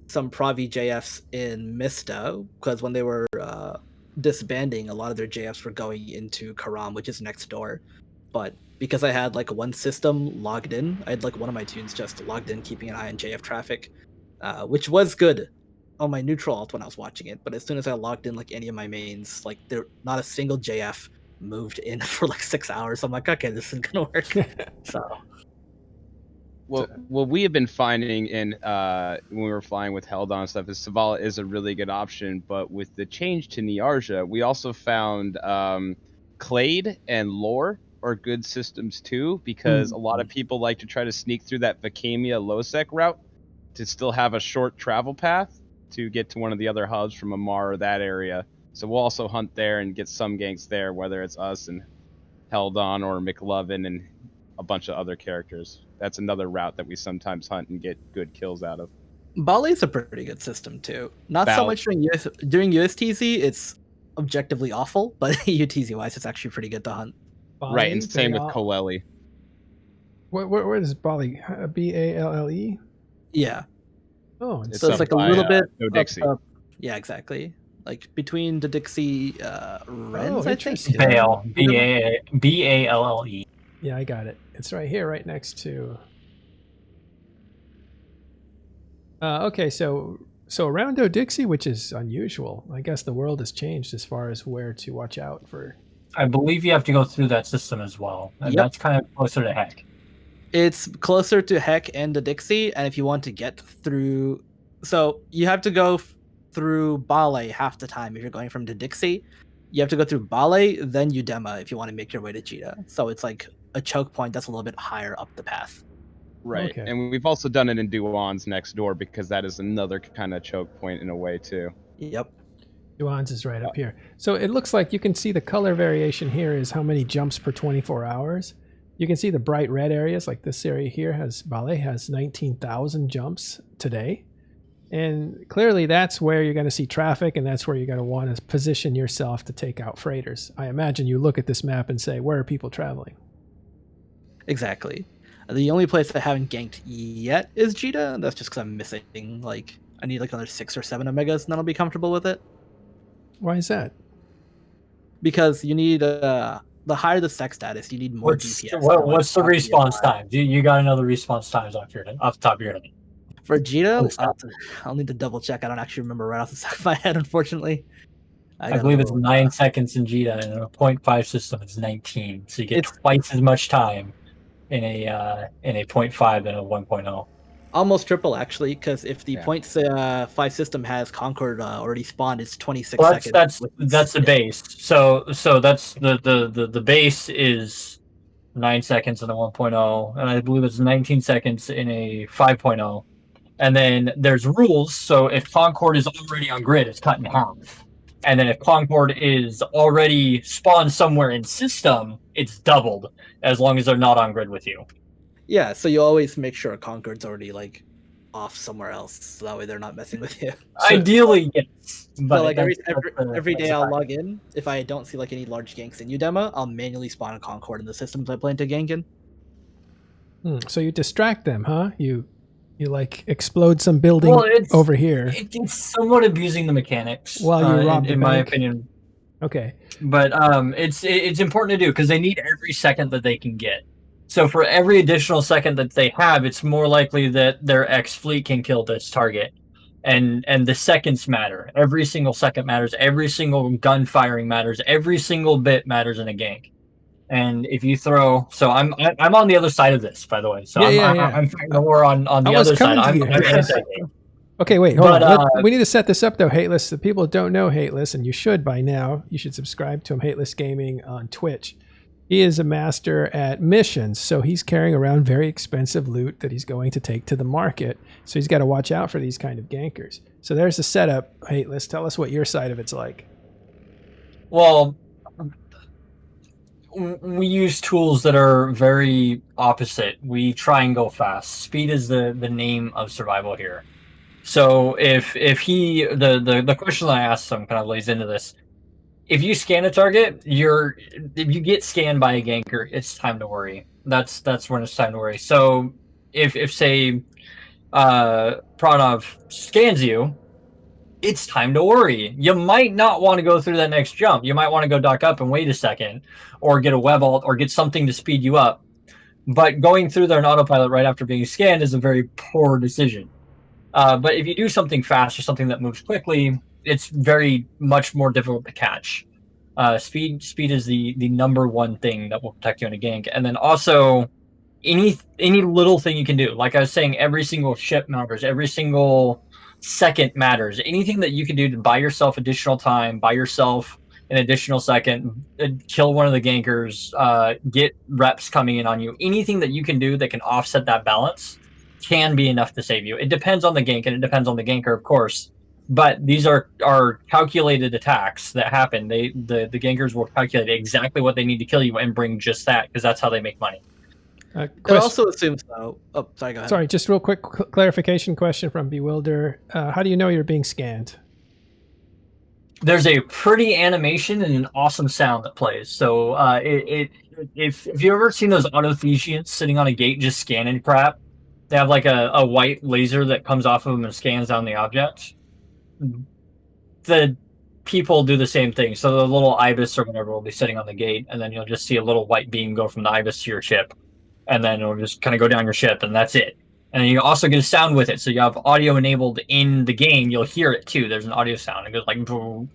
[SPEAKER 4] some Pravi JFs in Mista because when they were disbanding, a lot of their JFs were going into Karam, which is next door. But because I had like one system logged in, I had like one of my tunes just logged in, keeping an eye on JF traffic, which was good on my neutral alt when I was watching it. But as soon as I logged in like any of my mains, like there not a single JF moved in for like 6 hours. I'm like, okay, this isn't gonna work. So
[SPEAKER 3] what we have been finding in when we were flying with Heldon and stuff is Savala is a really good option, but with the change to Niarja, we also found Clade and Lore are good systems too, because a lot of people like to try to sneak through that Vacamia Losec route to still have a short travel path to get to one of the other hubs from Amar or that area. So we'll also hunt there and get some ganks there, whether it's us and Heldon or McLovin and a bunch of other characters. That's another route that we sometimes hunt and get good kills out of.
[SPEAKER 4] Bali's a pretty good system too. Not so much during USTZ, it's objectively awful, but UTZ wise, it's actually pretty good to hunt.
[SPEAKER 1] Bali,
[SPEAKER 3] Right, and same with Koleli.
[SPEAKER 1] Where is Bali? Balle?
[SPEAKER 4] Yeah.
[SPEAKER 1] Oh,
[SPEAKER 4] so it's like a little bit
[SPEAKER 3] no Dixie.
[SPEAKER 4] up. Yeah, exactly. Like between the Dixie Wrens, I think.
[SPEAKER 1] interesting.
[SPEAKER 5] Bale. Balle.
[SPEAKER 1] Yeah, I got it. It's right here, right next to. Okay, so around Dixie, which is unusual. I guess the world has changed as far as where to watch out for.
[SPEAKER 5] I believe you have to go through that system as well, and that's kind of closer to Heck.
[SPEAKER 4] It's closer to Heck and the Dixie, and if you want to get through, so you have to go through Bale half the time. If you're going from the Dixie, you have to go through Bale, then Udema if you want to make your way to Cheetah. So it's like a choke point that's a little bit higher up the path.
[SPEAKER 3] Right,
[SPEAKER 1] Okay.
[SPEAKER 3] and we've also done it in Duan's next door because that is another kind of choke point in a way too.
[SPEAKER 4] Yep.
[SPEAKER 1] Duan's is right up here. So it looks like you can see the color variation here is how many jumps per 24 hours. You can see the bright red areas, like this area here Bale has 19,000 jumps today. And clearly that's where you're going to see traffic, and that's where you're going to want to position yourself to take out freighters. I imagine you look at this map and say, where are people traveling?
[SPEAKER 4] Exactly. The only place I haven't ganked yet is Jita, and that's just because I'm missing, like, I need like another 6 or 7 Omegas, and then I'll be comfortable with it.
[SPEAKER 1] Why is that?
[SPEAKER 4] Because you need, the higher the sex status, you need more DPS.
[SPEAKER 5] What's the response time? You got another response times off the top of your head?
[SPEAKER 4] For Jita, I'll need to double check. I don't actually remember right off the top of my head, unfortunately.
[SPEAKER 5] I believe it's 9 seconds in Jita, and in a 0.5 system, it's 19. So you get twice as much time in a 0.5 than a 1.0.
[SPEAKER 4] Almost triple, actually, because if the 0.5 system has Concord already spawned, it's 26 seconds.
[SPEAKER 5] That's the base. So that's the base is 9 seconds in a 1.0, and I believe it's 19 seconds in a 5.0. And then there's rules. So if Concord is already on grid, it's cut in half. And then if Concord is already spawned somewhere in system, it's doubled, as long as they're not on grid with you.
[SPEAKER 4] Yeah, so you always make sure Concord's already like off somewhere else, so that way they're not messing with you.
[SPEAKER 5] Ideally, yes.
[SPEAKER 4] But like every day I'll log in. If I don't see like any large ganks in Udema, I'll manually spawn a Concord in the systems I plan to gank in.
[SPEAKER 1] So you distract them, huh? You like explode some building over here.
[SPEAKER 5] It's somewhat abusing the mechanics.
[SPEAKER 1] While you rob the
[SPEAKER 5] in my
[SPEAKER 1] bank.
[SPEAKER 5] opinion.
[SPEAKER 1] Okay.
[SPEAKER 5] But it's important to do because they need every second that they can get. So for every additional second that they have, it's more likely that their X fleet can kill this target. And the seconds matter. Every single second matters. Every single gun firing matters. Every single bit matters in a gank. And if you throw, so I'm on the other side of this, by the way. So I'm fighting the war on the other side. I'm
[SPEAKER 1] Okay, wait, hold on. We need to set this up though, Hateless. The people don't know Hateless, and you should by now. You should subscribe to him, Hateless Gaming on Twitch. He is a master at missions, so he's carrying around very expensive loot that he's going to take to the market. So he's got to watch out for these kind of gankers. So there's the setup, Hateless. Tell us what your side of it's like.
[SPEAKER 5] Well, we use tools that are very opposite. We try and go fast. Speed is the name of survival here. So if the question I asked him kind of lays into this. If you scan a target, if you get scanned by a ganker, it's time to worry. That's when it's time to worry. So if say Pranav scans you, it's time to worry. You might not want to go through that next jump. You might want to go dock up and wait a second, or get a web alt, or get something to speed you up. But going through there on autopilot right after being scanned is a very poor decision. But if you do something fast or something that moves quickly, it's very much more difficult to catch. Speed is the number one thing that will protect you in a gank, and then also any little thing you can do. Like I was saying, every single ship matters. Every single second matters. Anything that you can do to buy yourself additional time, buy yourself an additional second, kill one of the gankers, get reps coming in on you. Anything that you can do that can offset that balance can be enough to save you. It depends on the gank, and it depends on the ganker, of course. But these are calculated attacks that happen. The gankers will calculate exactly what they need to kill you and bring just that, because that's how they make money.
[SPEAKER 4] It also assumes, though. Oh, sorry, go ahead.
[SPEAKER 1] Sorry, just real quick clarification question from Bewilder. How do you know you're being scanned?
[SPEAKER 5] There's a pretty animation and an awesome sound that plays. So if you ever seen those autothesians sitting on a gate just scanning crap, they have like a white laser that comes off of them and scans down the object. The people do the same thing. So the little ibis or whatever will be sitting on the gate, and then you'll just see a little white beam go from the ibis to your ship, and then it'll just kind of go down your ship, and that's it. And then you also get a sound with it. So you have audio enabled in the game. You'll hear it too. There's an audio sound. It goes like boom.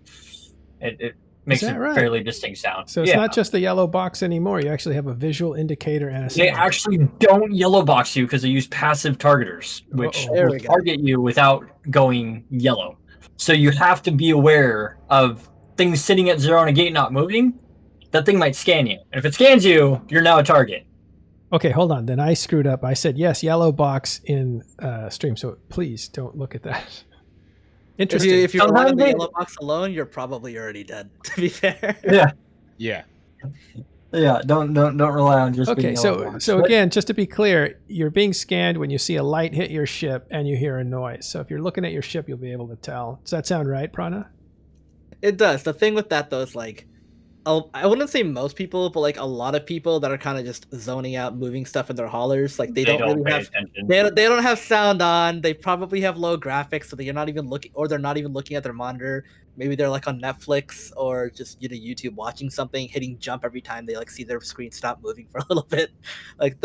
[SPEAKER 5] It makes a fairly distinct sound.
[SPEAKER 1] So it's not just the yellow box anymore. You actually have a visual indicator and a sound.
[SPEAKER 5] They actually don't yellow box you because they use passive targeters, which will target you without going yellow. So you have to be aware of things sitting at 0 on a gate not moving. That thing might scan you. And if it scans you, you're now a target.
[SPEAKER 1] Okay, hold on. Then I screwed up. I said, yes, yellow box in stream. So please don't look at that. Interesting.
[SPEAKER 4] If you're on the yellow box alone, you're probably already dead, to be fair.
[SPEAKER 3] Yeah.
[SPEAKER 5] Yeah, don't rely on just being yellow box.
[SPEAKER 1] So again, just to be clear, you're being scanned when you see a light hit your ship and you hear a noise. So if you're looking at your ship, you'll be able to tell. Does that sound right, Prana?
[SPEAKER 4] It does. The thing with that, though, is like, I wouldn't say most people, but like a lot of people that are kind of just zoning out, moving stuff in their haulers, like they don't really have attention. They don't have sound on. They probably have low graphics, so they're not even looking, or they're not even looking at their monitor. Maybe they're like on Netflix or just YouTube watching something, hitting jump every time they like see their screen stop moving for a little bit. Like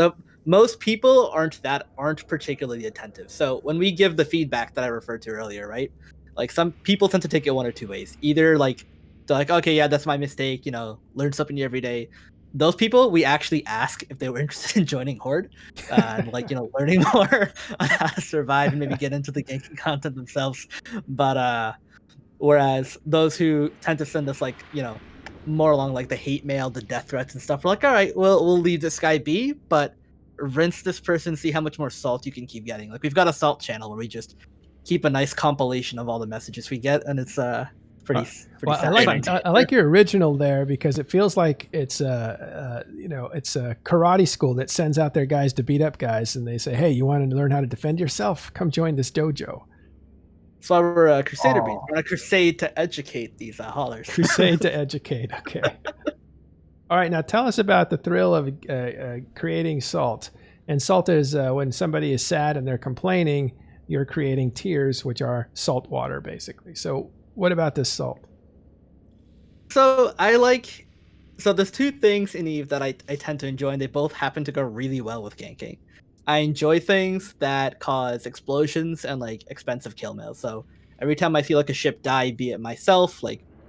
[SPEAKER 4] most people aren't particularly attentive. So when we give the feedback that I referred to earlier, right? Like some people tend to take it one or two ways. Either like they're like, okay, yeah, that's my mistake, learn something new every day. Those people, we actually ask if they were interested in joining Horde and learning more on how to survive and maybe get into the ganking content themselves. But whereas those who tend to send us more along like the hate mail, the death threats and stuff, we're like, all right, we'll leave this guy be, but rinse this person, see how much more salt you can keep getting. Like we've got a salt channel where we just keep a nice compilation of all the messages we get, and it's pretty
[SPEAKER 1] I like your original there because it feels like it's a karate school that sends out their guys to beat up guys, and they say, hey, you want to learn how to defend yourself? Come join this dojo.
[SPEAKER 4] That's why we're Crusader Beans. We're on a crusade to educate these haulers.
[SPEAKER 1] Crusade to educate. Okay. All right. Now tell us about the thrill of creating salt. And salt is when somebody is sad and they're complaining, you're creating tears, which are salt water, basically. So what about this salt?
[SPEAKER 4] So there's two things in Eve that I tend to enjoy, and they both happen to go really well with ganking. I enjoy things that cause explosions and expensive kill mail. So every time I see a ship die, be it myself,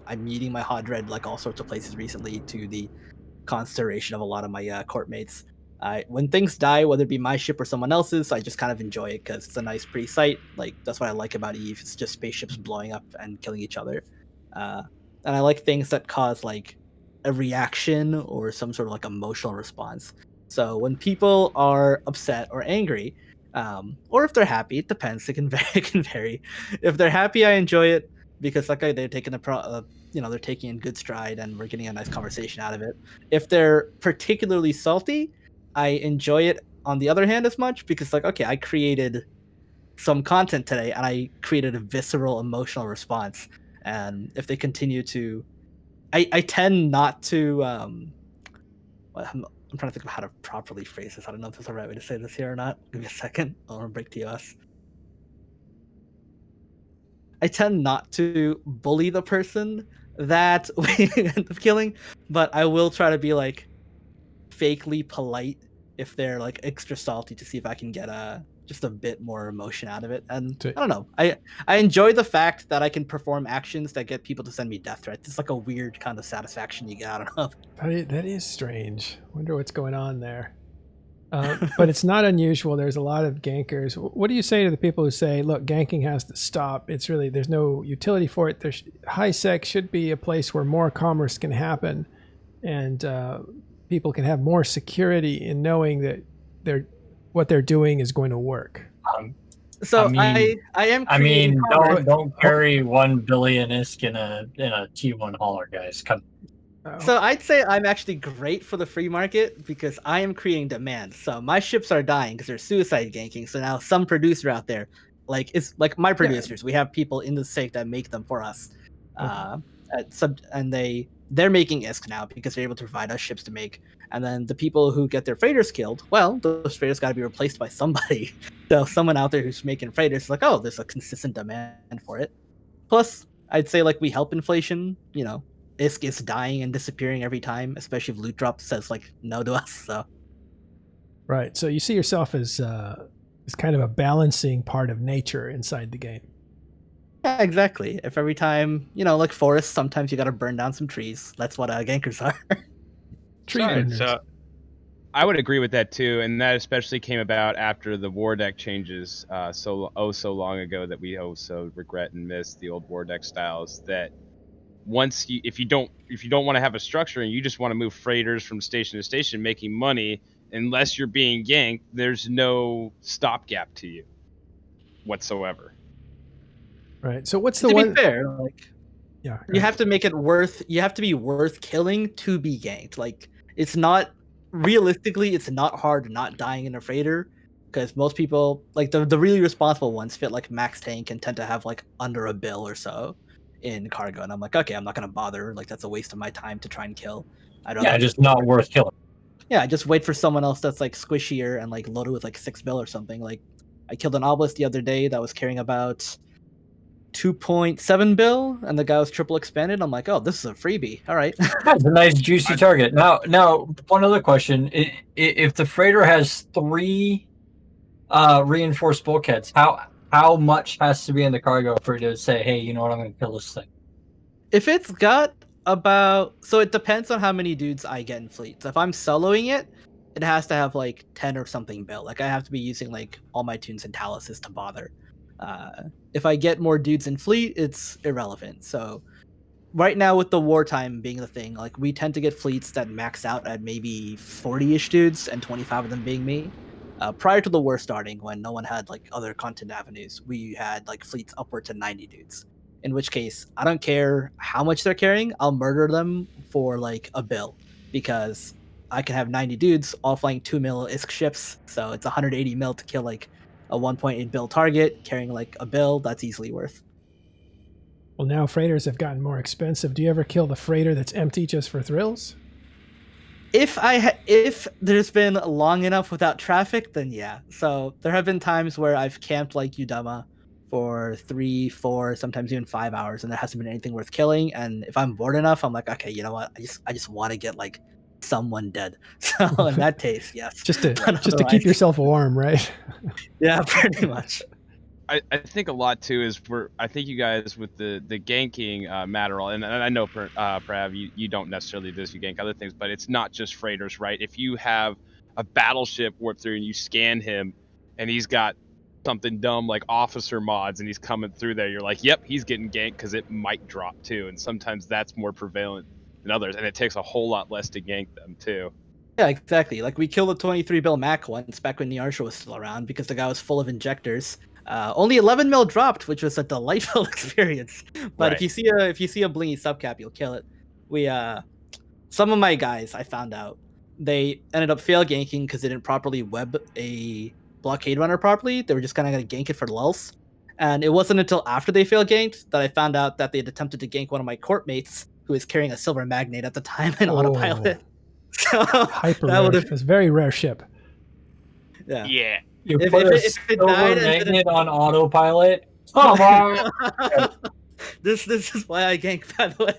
[SPEAKER 4] I'm meeting my Hodred all sorts of places recently, to the consternation of a lot of my court mates. When things die, whether it be my ship or someone else's, I just kind of enjoy it because it's a nice, pretty sight. That's what I like about Eve. It's just spaceships blowing up and killing each other. And I like things that cause a reaction or some sort of emotional response. So when people are upset or angry, or if they're happy, it depends. It can vary. If they're happy, I enjoy it. because like they're taking they're taking in good stride and we're getting a nice conversation out of it. If they're particularly salty, I enjoy it on the other hand as much because like okay, I created some content today and I created a visceral emotional response. And if they continue to, I tend not to. I'm trying to think of how to properly phrase this. I don't know if there's the right way to say this here or not. Give me a second. I want to break TOS. I tend not to bully the person that we end up killing, but I will try to be like fakely polite if they're like extra salty to see if I can get just a bit more emotion out of it. And I don't know. I enjoy the fact that I can perform actions that get people to send me death threats. It's like a weird kind of satisfaction you get out of it.
[SPEAKER 1] That is strange. Wonder what's going on there. But it's not unusual. There's a lot of gankers. What do you say to the people who say, look, ganking has to stop? It's really, there's no utility for it. High sec should be a place where more commerce can happen and people can have more security in knowing that what they're doing is going to work.
[SPEAKER 4] So I am.
[SPEAKER 5] I mean, don't carry 1 billion ISK in a T1 hauler, guys. Come.
[SPEAKER 4] So I'd say I'm actually great for the free market because I am creating demand. So my ships are dying because they're suicide ganking. So now some producer out there, like it's like my producers, we have people in the sake that make them for us. And they're making ISK now because they're able to provide us ships to make. And then the people who get their freighters killed, well, those freighters got to be replaced by somebody. So someone out there who's making freighters is like, oh, there's a consistent demand for it. Plus, I'd say like we help inflation, you know. ISK is dying and disappearing every time, especially if loot drop says like no to us. So,
[SPEAKER 1] right. So you see yourself as kind of a balancing part of nature inside the game.
[SPEAKER 4] Yeah, exactly. If every time like forests, sometimes you got to burn down some trees. That's what gankers are.
[SPEAKER 1] Tree burners.
[SPEAKER 3] I would agree with that too, and that especially came about after the war deck changes so long ago that we so regret and miss the old war deck styles. That once if you don't want to have a structure and you just want to move freighters from station to station making money, unless you're being ganked, there's no stopgap to you whatsoever.
[SPEAKER 1] Right. So what's the
[SPEAKER 4] to
[SPEAKER 1] one?
[SPEAKER 4] To be fair, like
[SPEAKER 1] yeah,
[SPEAKER 4] you have to make it worth. You have to be worth killing to be ganked. Like it's not realistically, it's not hard not dying in a freighter because most people like the really responsible ones fit like max tank and tend to have like under a bill or so in cargo, and I'm like, okay, I'm not gonna bother. Like that's a waste of my time to try and kill.
[SPEAKER 5] Just not worth killing.
[SPEAKER 4] Yeah, just wait for someone else that's like squishier and like loaded with like 6 bill or something. Like I killed an obelisk the other day that was carrying about 2.7 bill, and the guy was triple expanded. I'm like, oh, this is a freebie. All right,
[SPEAKER 5] that's a nice juicy target. Now, one other question: if the freighter has 3 reinforced bulkheads, how much has to be in the cargo for you to say, hey, you know what, I'm going to kill this thing?
[SPEAKER 4] If it's got so it depends on how many dudes I get in fleet. So if I'm soloing it, it has to have like 10 or something built. Like I have to be using like all my tunes and taluses to bother. If I get more dudes in fleet, it's irrelevant. So right now with the wartime being the thing, like we tend to get fleets that max out at maybe 40-ish dudes and 25 of them being me. Prior to the war starting, when no one had like other content avenues, we had like fleets upward to 90 dudes. In which case, I don't care how much they're carrying, I'll murder them for like a bill, because I can have 90 dudes all flying 2 mil ISK ships, so it's 180 mil to kill like a 1.8 bill target, carrying like a bill, that's easily worth.
[SPEAKER 1] Well, now freighters have gotten more expensive. Do you ever kill the freighter that's empty just for thrills?
[SPEAKER 4] If there's been long enough without traffic, then yeah. So there have been times where I've camped like Udama for 3, 4, sometimes even 5 hours, and there hasn't been anything worth killing. And if I'm bored enough, I'm like, okay, you know what? I just want to get like someone dead. So in that case, yes.
[SPEAKER 1] just to keep yourself warm, right?
[SPEAKER 4] Yeah, pretty much.
[SPEAKER 3] I think a lot too is I think you guys with the ganking Matterall, and I know Prav, you don't necessarily do this, you gank other things, but it's not just freighters, right? If you have a battleship warp through and you scan him and he's got something dumb like officer mods and he's coming through there, you're like, yep, he's getting ganked because it might drop too. And sometimes that's more prevalent than others, and it takes a whole lot less to gank them too.
[SPEAKER 4] Yeah, exactly. Like we killed a 23 bill Mac once back when Niarsha was still around because the guy was full of injectors. Only 11 mil dropped, which was a delightful experience. But
[SPEAKER 3] Right.
[SPEAKER 4] if you see a blingy subcap, you'll kill it. Some of my guys, I found out, they ended up fail ganking because they didn't properly web a blockade runner properly. They were just kind of going to gank it for lulz. And it wasn't until after they fail ganked that I found out that they had attempted to gank one of my court mates who was carrying a silver magnate at the time in autopilot. So
[SPEAKER 1] Hyper
[SPEAKER 4] that
[SPEAKER 1] rare.
[SPEAKER 4] would've-
[SPEAKER 1] It's a very rare ship.
[SPEAKER 4] yeah.
[SPEAKER 2] Yeah.
[SPEAKER 5] You
[SPEAKER 4] If-
[SPEAKER 5] put
[SPEAKER 4] if
[SPEAKER 5] a
[SPEAKER 4] it- if it
[SPEAKER 5] silver
[SPEAKER 4] died and didn't-
[SPEAKER 5] magnet on autopilot. Come on.
[SPEAKER 4] This is why I gank, by the way.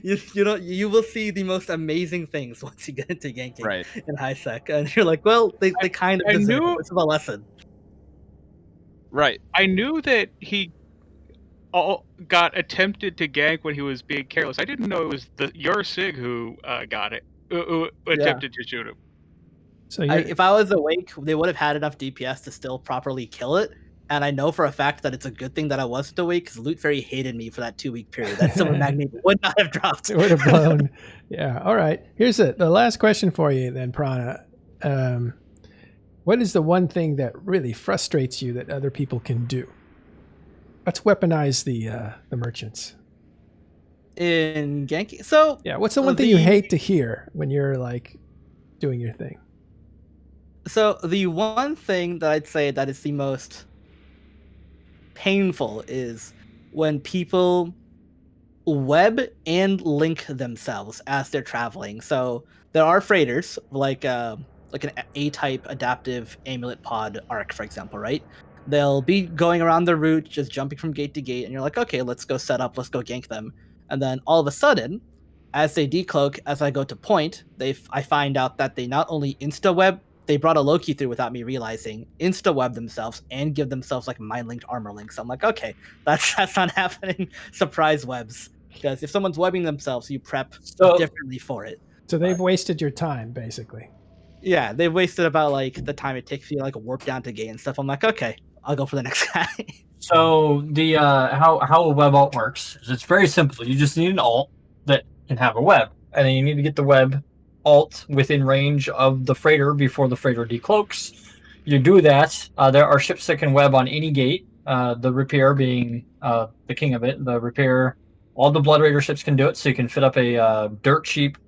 [SPEAKER 4] You will see the most amazing things once you get into ganking
[SPEAKER 3] Right.
[SPEAKER 4] in high sec, and you're like, well, they kind of
[SPEAKER 2] I
[SPEAKER 4] deserve
[SPEAKER 2] knew-
[SPEAKER 4] it. This is a lesson.
[SPEAKER 3] Right.
[SPEAKER 2] I knew that he got attempted to gank when he was being careless. I didn't know it was your SIG who got it, who attempted to shoot him.
[SPEAKER 1] So you're,
[SPEAKER 4] If I was awake, they would have had enough DPS to still properly kill it. And I know for a fact that it's a good thing that I wasn't awake because Loot Fairy hated me for that 2-week period. That silver magnet would not have dropped.
[SPEAKER 1] it would have blown. Yeah. All right. Here's the last question for you then, Prana. What is the one thing that really frustrates you that other people can do? Let's weaponize the merchants.
[SPEAKER 4] In ganking, so
[SPEAKER 1] Yeah. What's the one thing you hate to hear when you're like doing your thing?
[SPEAKER 4] So the one thing that I'd say that is the most painful is when people web and link themselves as they're traveling. So there are freighters like an A-type adaptive amulet pod arc, for example, right? They'll be going around the route, just jumping from gate to gate, and you're like, okay, let's go set up, let's go gank them. And then all of a sudden, as they decloak, as I go to point, I find out that they not only insta-web, they brought a Loki through without me realizing, insta-web themselves and give themselves like mind-linked armor links. I'm like, okay, that's not happening. Surprise webs. Because if someone's webbing themselves, you prep differently for it.
[SPEAKER 1] So they've wasted your time, basically.
[SPEAKER 4] Yeah, they've wasted about like the time it takes for you to like warp down to gate and stuff. I'm like, okay, I'll go for the next guy.
[SPEAKER 5] So the how a web alt works is it's very simple. You just need an alt that can have a web, and then you need to get the web alt within range of the freighter before the freighter decloaks. You do that. There are ships that can web on any gate. The repair being the king of it. The repair, all the Blood Raider ships can do it. So you can fit up a dirt cheap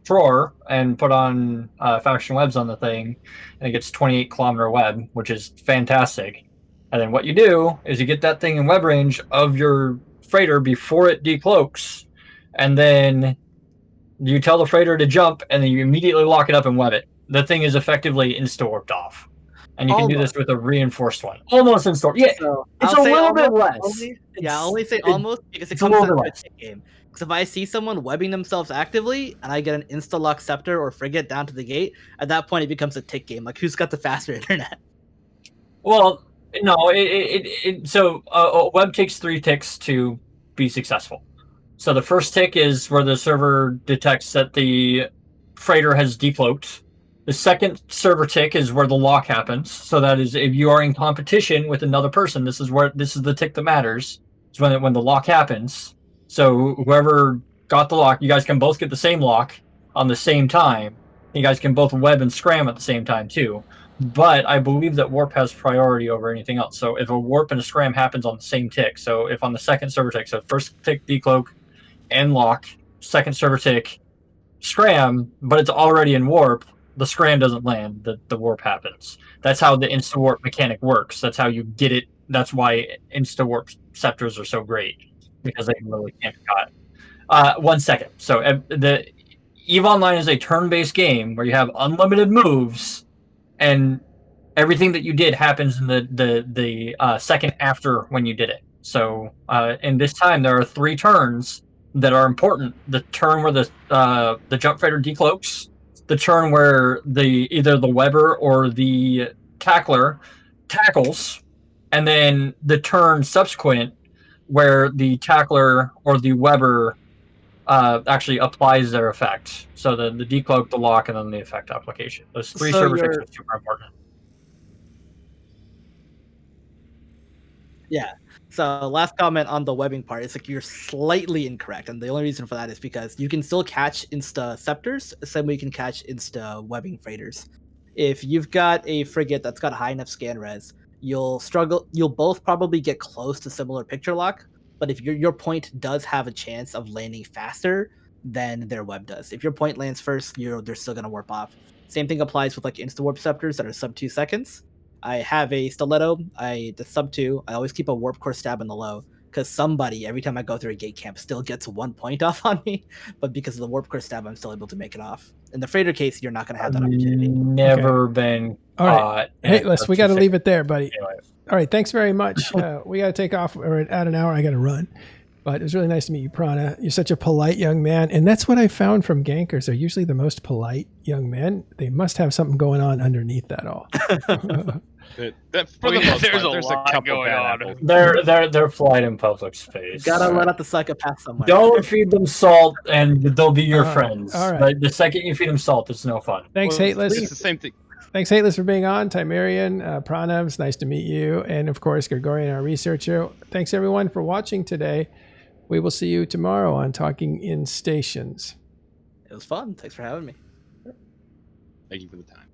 [SPEAKER 5] drawer and put on faction webs on the thing, and it gets 28-kilometer web, which is fantastic. And then what you do is you get that thing in web range of your freighter before it decloaks, and then you tell the freighter to jump, and then you immediately lock it up and web it. The thing is effectively insta-warped off. And you can do this with a reinforced one. Almost insta-warped. Yeah,
[SPEAKER 4] So
[SPEAKER 5] it's
[SPEAKER 4] I'll
[SPEAKER 5] a
[SPEAKER 4] say
[SPEAKER 5] little bit
[SPEAKER 4] almost-
[SPEAKER 5] less.
[SPEAKER 4] I'll only say
[SPEAKER 5] It-
[SPEAKER 4] almost because it
[SPEAKER 5] it's a
[SPEAKER 4] comes
[SPEAKER 5] little
[SPEAKER 4] down
[SPEAKER 5] bit
[SPEAKER 4] to a
[SPEAKER 5] less.
[SPEAKER 4] tick game. Because if I see someone webbing themselves actively and I get an insta-lock scepter or frigate down to the gate, at that point it becomes a tick game. Like, who's got the faster internet?
[SPEAKER 5] Well, no, so a web takes 3 ticks to be successful. So the first tick is where the server detects that the freighter has decloaked. The second server tick is where the lock happens. So that is if you are in competition with another person, this is the tick that matters. It's when the lock happens. So whoever got the lock, you guys can both get the same lock on the same time. You guys can both web and scram at the same time too. But I believe that warp has priority over anything else. So if a warp and a scram happens on the same tick, so if on the second server tick, so first tick decloak and lock, second server tick scram, but it's already in warp, the scram doesn't land, the warp happens. That's how the insta warp mechanic works. That's how you get it. That's why insta warp scepters are so great, because they really can't be caught. 1 second. So the EVE Online is a turn-based game where you have unlimited moves, and everything that you did happens in the second after when you did it. So in this time, there are 3 turns that are important. The turn where the jump freighter decloaks, the turn where either the webber or the tackler tackles, and then the turn subsequent where the tackler or the webber actually applies their effect. So the decloak, the lock, and then the effect application. Those 3
[SPEAKER 4] So
[SPEAKER 5] server
[SPEAKER 4] you're-
[SPEAKER 5] ticks are super important.
[SPEAKER 4] Yeah. So last comment on the webbing part, it's like you're slightly incorrect, and the only reason for that is because you can still catch insta scepters, the same way you can catch insta webbing freighters. If you've got a frigate that's got high enough scan res, you'll struggle. You'll both probably get close to similar picture lock, but if your point does have a chance of landing faster than their web does. If your point lands first, they're still gonna warp off. Same thing applies with like insta warp scepters that are sub 2 seconds. I have a stiletto. The sub 2. I always keep a warp core stab in the low because somebody every time I go through a gate camp still gets 1 point off on me, but because of the warp core stab, I'm still able to make it off. In the freighter case, you're not gonna have that opportunity.
[SPEAKER 5] Never been.
[SPEAKER 1] All right. Hey, we got to leave it there, buddy.
[SPEAKER 5] Anyway.
[SPEAKER 1] All right. Thanks very much. We got to take off. We're at an hour. I got to run. But it was really nice to meet you, Prana. You're such a polite young man. And that's what I found from Gankers. They're usually the most polite young men. They must have something going on underneath that all.
[SPEAKER 2] There's a lot going on.
[SPEAKER 5] They're polite in public space.
[SPEAKER 4] Gotta let out the psychopath somewhere.
[SPEAKER 5] Don't feed them salt, and they'll be your friends.
[SPEAKER 1] All right.
[SPEAKER 5] But the second you feed them salt, it's no fun.
[SPEAKER 1] Thanks, Hateless.
[SPEAKER 3] It's the same thing.
[SPEAKER 1] Thanks, Hateless, for being on. Timerian, Pranav, it's nice to meet you. And, of course, Gregorian, our researcher. Thanks, everyone, for watching today. We will see you tomorrow on Talking in Stations.
[SPEAKER 4] It was fun. Thanks for having me.
[SPEAKER 3] Thank you for the time.